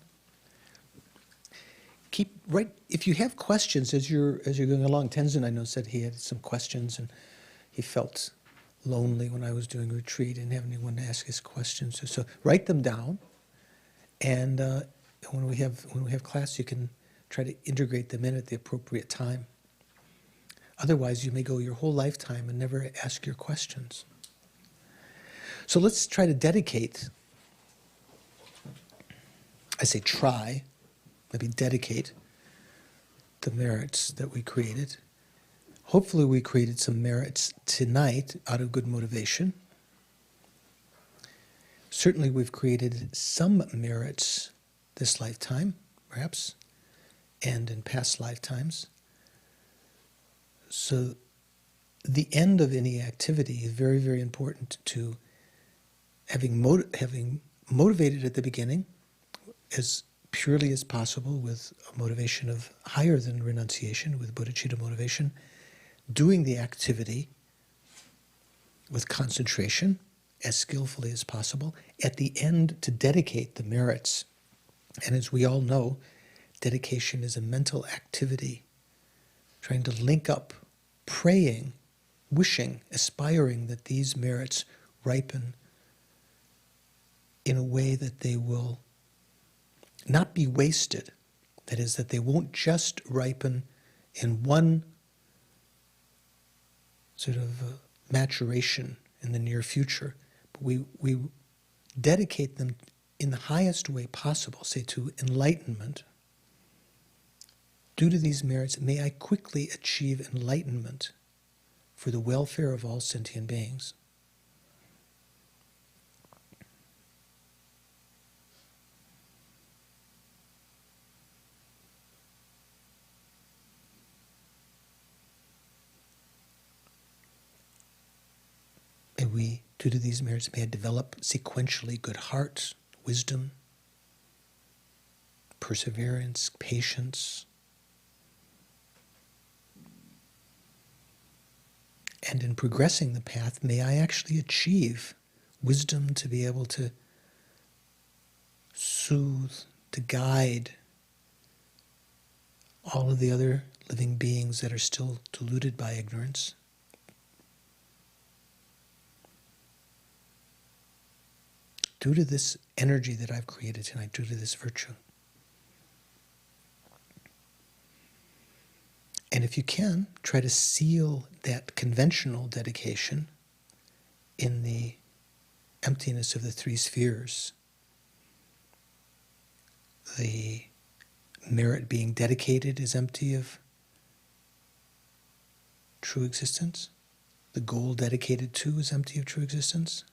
If you have questions as you're going along. Tenzin, I know, said he had some questions and he felt lonely when I was doing retreat and having anyone to ask his questions. So write them down, and when we have class, you can try to integrate them in at the appropriate time. Otherwise, you may go your whole lifetime and never ask your questions. So let's try to dedicate. I say try. Maybe dedicate the merits that we created. Hopefully we created some merits tonight out of good motivation. Certainly we've created some merits this lifetime, perhaps, and in past lifetimes. So the end of any activity is very, very important to having motivated at the beginning as purely as possible with a motivation of higher than renunciation, with bodhicitta motivation, doing the activity with concentration as skillfully as possible, at the end to dedicate the merits. And as we all know, dedication is a mental activity, trying to link up, praying, wishing, aspiring that these merits ripen in a way that they will not be wasted. That is, that they won't just ripen in one sort of maturation in the near future, but we dedicate them in the highest way possible, say to enlightenment. Due to these merits, may I quickly achieve enlightenment for the welfare of all sentient beings. Due to these merits, may I develop sequentially good heart, wisdom, perseverance, patience, and in progressing the path, may I actually achieve wisdom to be able to soothe, to guide all of the other living beings that are still deluded by ignorance. Due to this energy that I've created tonight, due to this virtue. And if you can, try to seal that conventional dedication in the emptiness of the three spheres, the merit being dedicated is empty of true existence. The goal dedicated to is empty of true existence.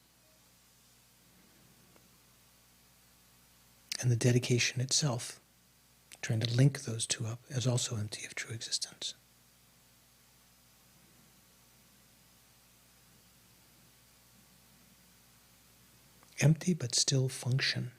And the dedication itself, trying to link those two up, is also empty of true existence. Empty but still function.